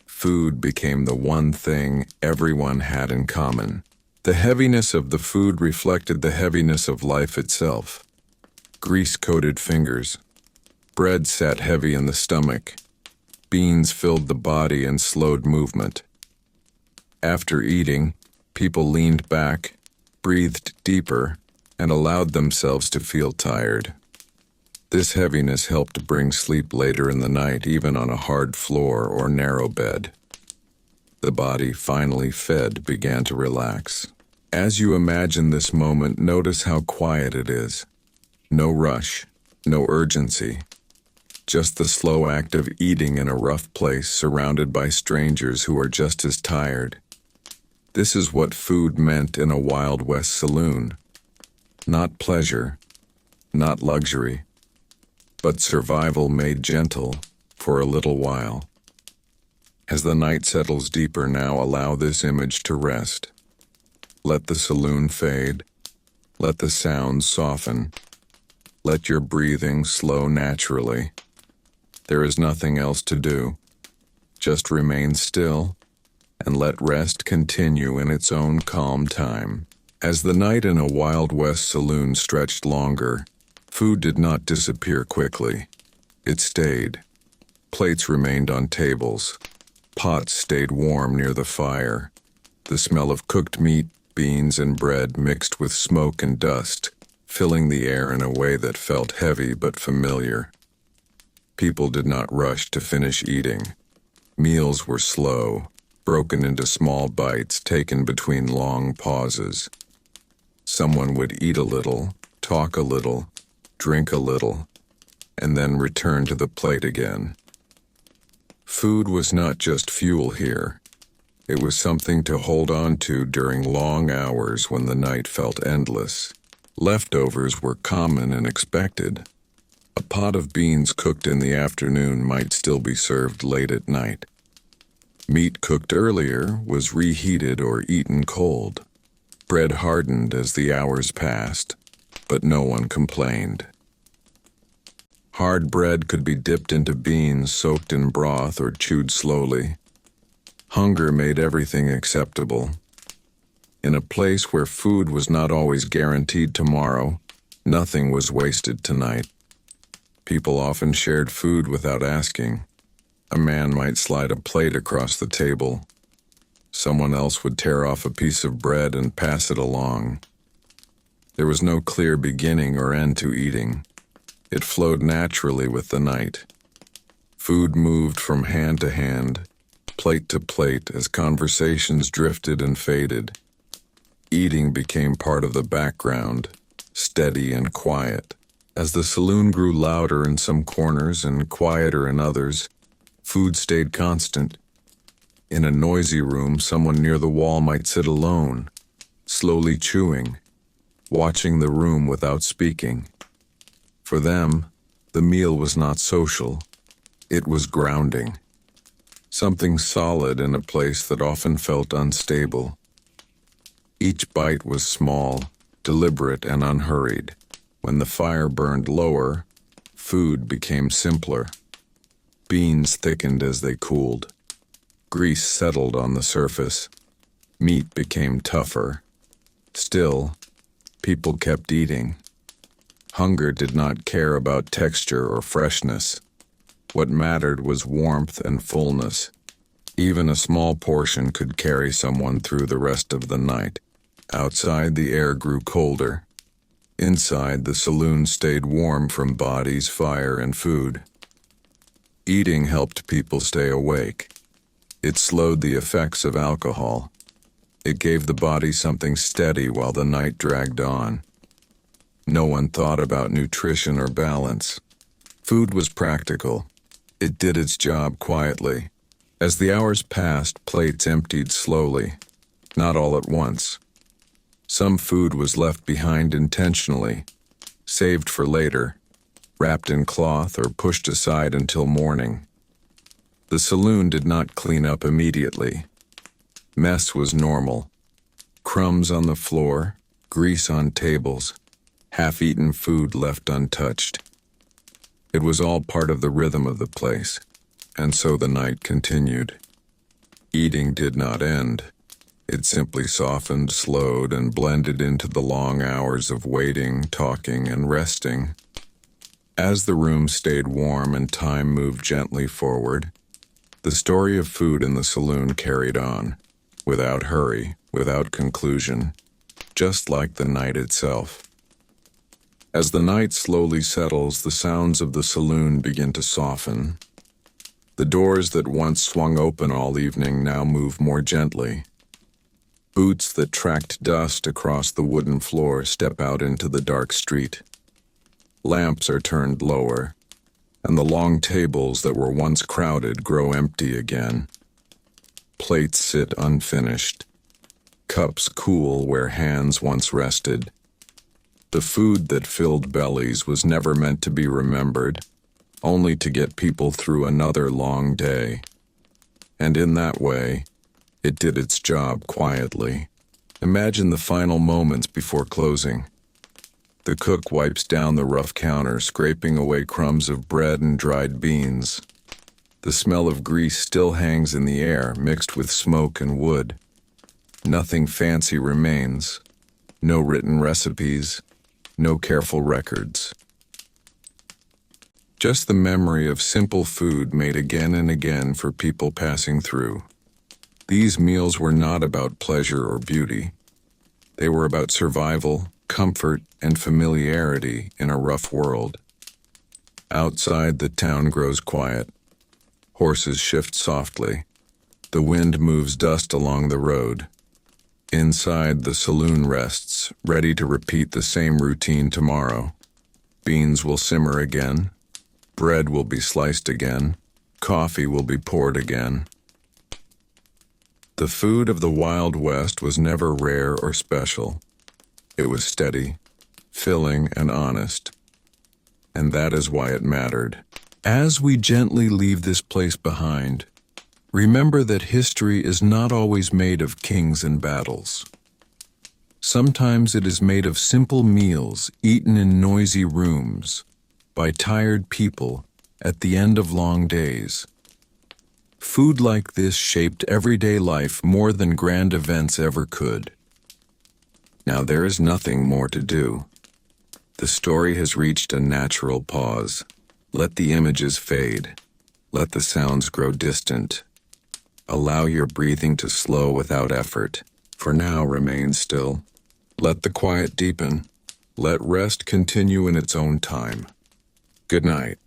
Food became the one thing everyone had in common. The heaviness of the food reflected the heaviness of life itself. Grease-coated fingers. Bread sat heavy in the stomach. Beans filled the body and slowed movement. After eating, people leaned back, breathed deeper, and allowed themselves to feel tired. This heaviness helped bring sleep later in the night, even on a hard floor or narrow bed. The body, finally fed, began to relax. As you imagine this moment, notice how quiet it is. No rush, no urgency. Just the slow act of eating in a rough place surrounded by strangers who are just as tired. This is what food meant in a Wild West saloon. Not pleasure, not luxury, but survival made gentle for a little while. As the night settles deeper now, allow this image to rest. Let the saloon fade. Let the sounds soften. Let your breathing slow naturally. There is nothing else to do. Just remain still and let rest continue in its own calm time. As the night in a Wild West saloon stretched longer, food did not disappear quickly. It stayed. Plates remained on tables. Pots stayed warm near the fire. The smell of cooked meat, beans, and bread mixed with smoke and dust, filling the air in a way that felt heavy but familiar. People did not rush to finish eating. Meals were slow, broken into small bites taken between long pauses. Someone would eat a little, talk a little, drink a little, and then return to the plate again. Food was not just fuel here. It was something to hold on to during long hours when the night felt endless. Leftovers were common and expected. A pot of beans cooked in the afternoon might still be served late at night. Meat cooked earlier was reheated or eaten cold. Bread hardened as the hours passed, but no one complained. Hard bread could be dipped into beans soaked in broth or chewed slowly. Hunger made everything acceptable. In a place where food was not always guaranteed tomorrow, nothing was wasted tonight. People often shared food without asking. A man might slide a plate across the table. Someone else would tear off a piece of bread and pass it along. There was no clear beginning or end to eating. It flowed naturally with the night. Food moved from hand to hand, plate to plate as conversations drifted and faded. Eating became part of the background, steady and quiet. As the saloon grew louder in some corners and quieter in others, food stayed constant. In a noisy room, someone near the wall might sit alone, slowly chewing, watching the room without speaking. For them, the meal was not social. It was grounding. Something solid in a place that often felt unstable. Each bite was small, deliberate, and unhurried. When the fire burned lower, food became simpler. Beans thickened as they cooled. Grease settled on the surface. Meat became tougher. Still, people kept eating. Hunger did not care about texture or freshness. What mattered was warmth and fullness. Even a small portion could carry someone through the rest of the night. Outside, the air grew colder. Inside, the saloon stayed warm from bodies, fire, and food. Eating helped people stay awake. It slowed the effects of alcohol. It gave the body something steady while the night dragged on. No one thought about nutrition or balance. Food was practical. It did its job quietly. As the hours passed, plates emptied slowly, not all at once. Some food was left behind intentionally, saved for later, wrapped in cloth or pushed aside until morning. The saloon did not clean up immediately. Mess was normal. Crumbs on the floor, grease on tables, half-eaten food left untouched. It was all part of the rhythm of the place, and so the night continued. Eating did not end. It simply softened, slowed, and blended into the long hours of waiting, talking, and resting. As the room stayed warm and time moved gently forward, the story of food in the saloon carried on, without hurry, without conclusion, just like the night itself. As the night slowly settles, the sounds of the saloon begin to soften. The doors that once swung open all evening now move more gently. Boots that tracked dust across the wooden floor step out into the dark street. Lamps are turned lower, and the long tables that were once crowded grow empty again. Plates sit unfinished. Cups cool where hands once rested. The food that filled bellies was never meant to be remembered, only to get people through another long day. And in that way, it did its job quietly, Imagine the final moments before closing. The cook wipes down the rough counter, scraping away crumbs of bread and dried beans. The smell of grease still hangs in the air, mixed with smoke and wood. Nothing fancy remains. No written recipes. No careful records. Just the memory of simple food made again and again for people passing through. These meals were not about pleasure or beauty. They were about survival, comfort, and familiarity in a rough world. Outside, the town grows quiet. Horses shift softly. The wind moves dust along the road. Inside, the saloon rests, ready to repeat the same routine tomorrow. Beans will simmer again. Bread will be sliced again. Coffee will be poured again. The food of the Wild West was never rare or special. It was steady, filling, and honest. And that is why it mattered. As we gently leave this place behind, remember that history is not always made of kings and battles. Sometimes it is made of simple meals eaten in noisy rooms by tired people at the end of long days. Food like this shaped everyday life more than grand events ever could. Now there is nothing more to do. The story has reached a natural pause. Let the images fade. Let the sounds grow distant. Allow your breathing to slow without effort. For now, remain still. Let the quiet deepen. Let rest continue in its own time. Good night.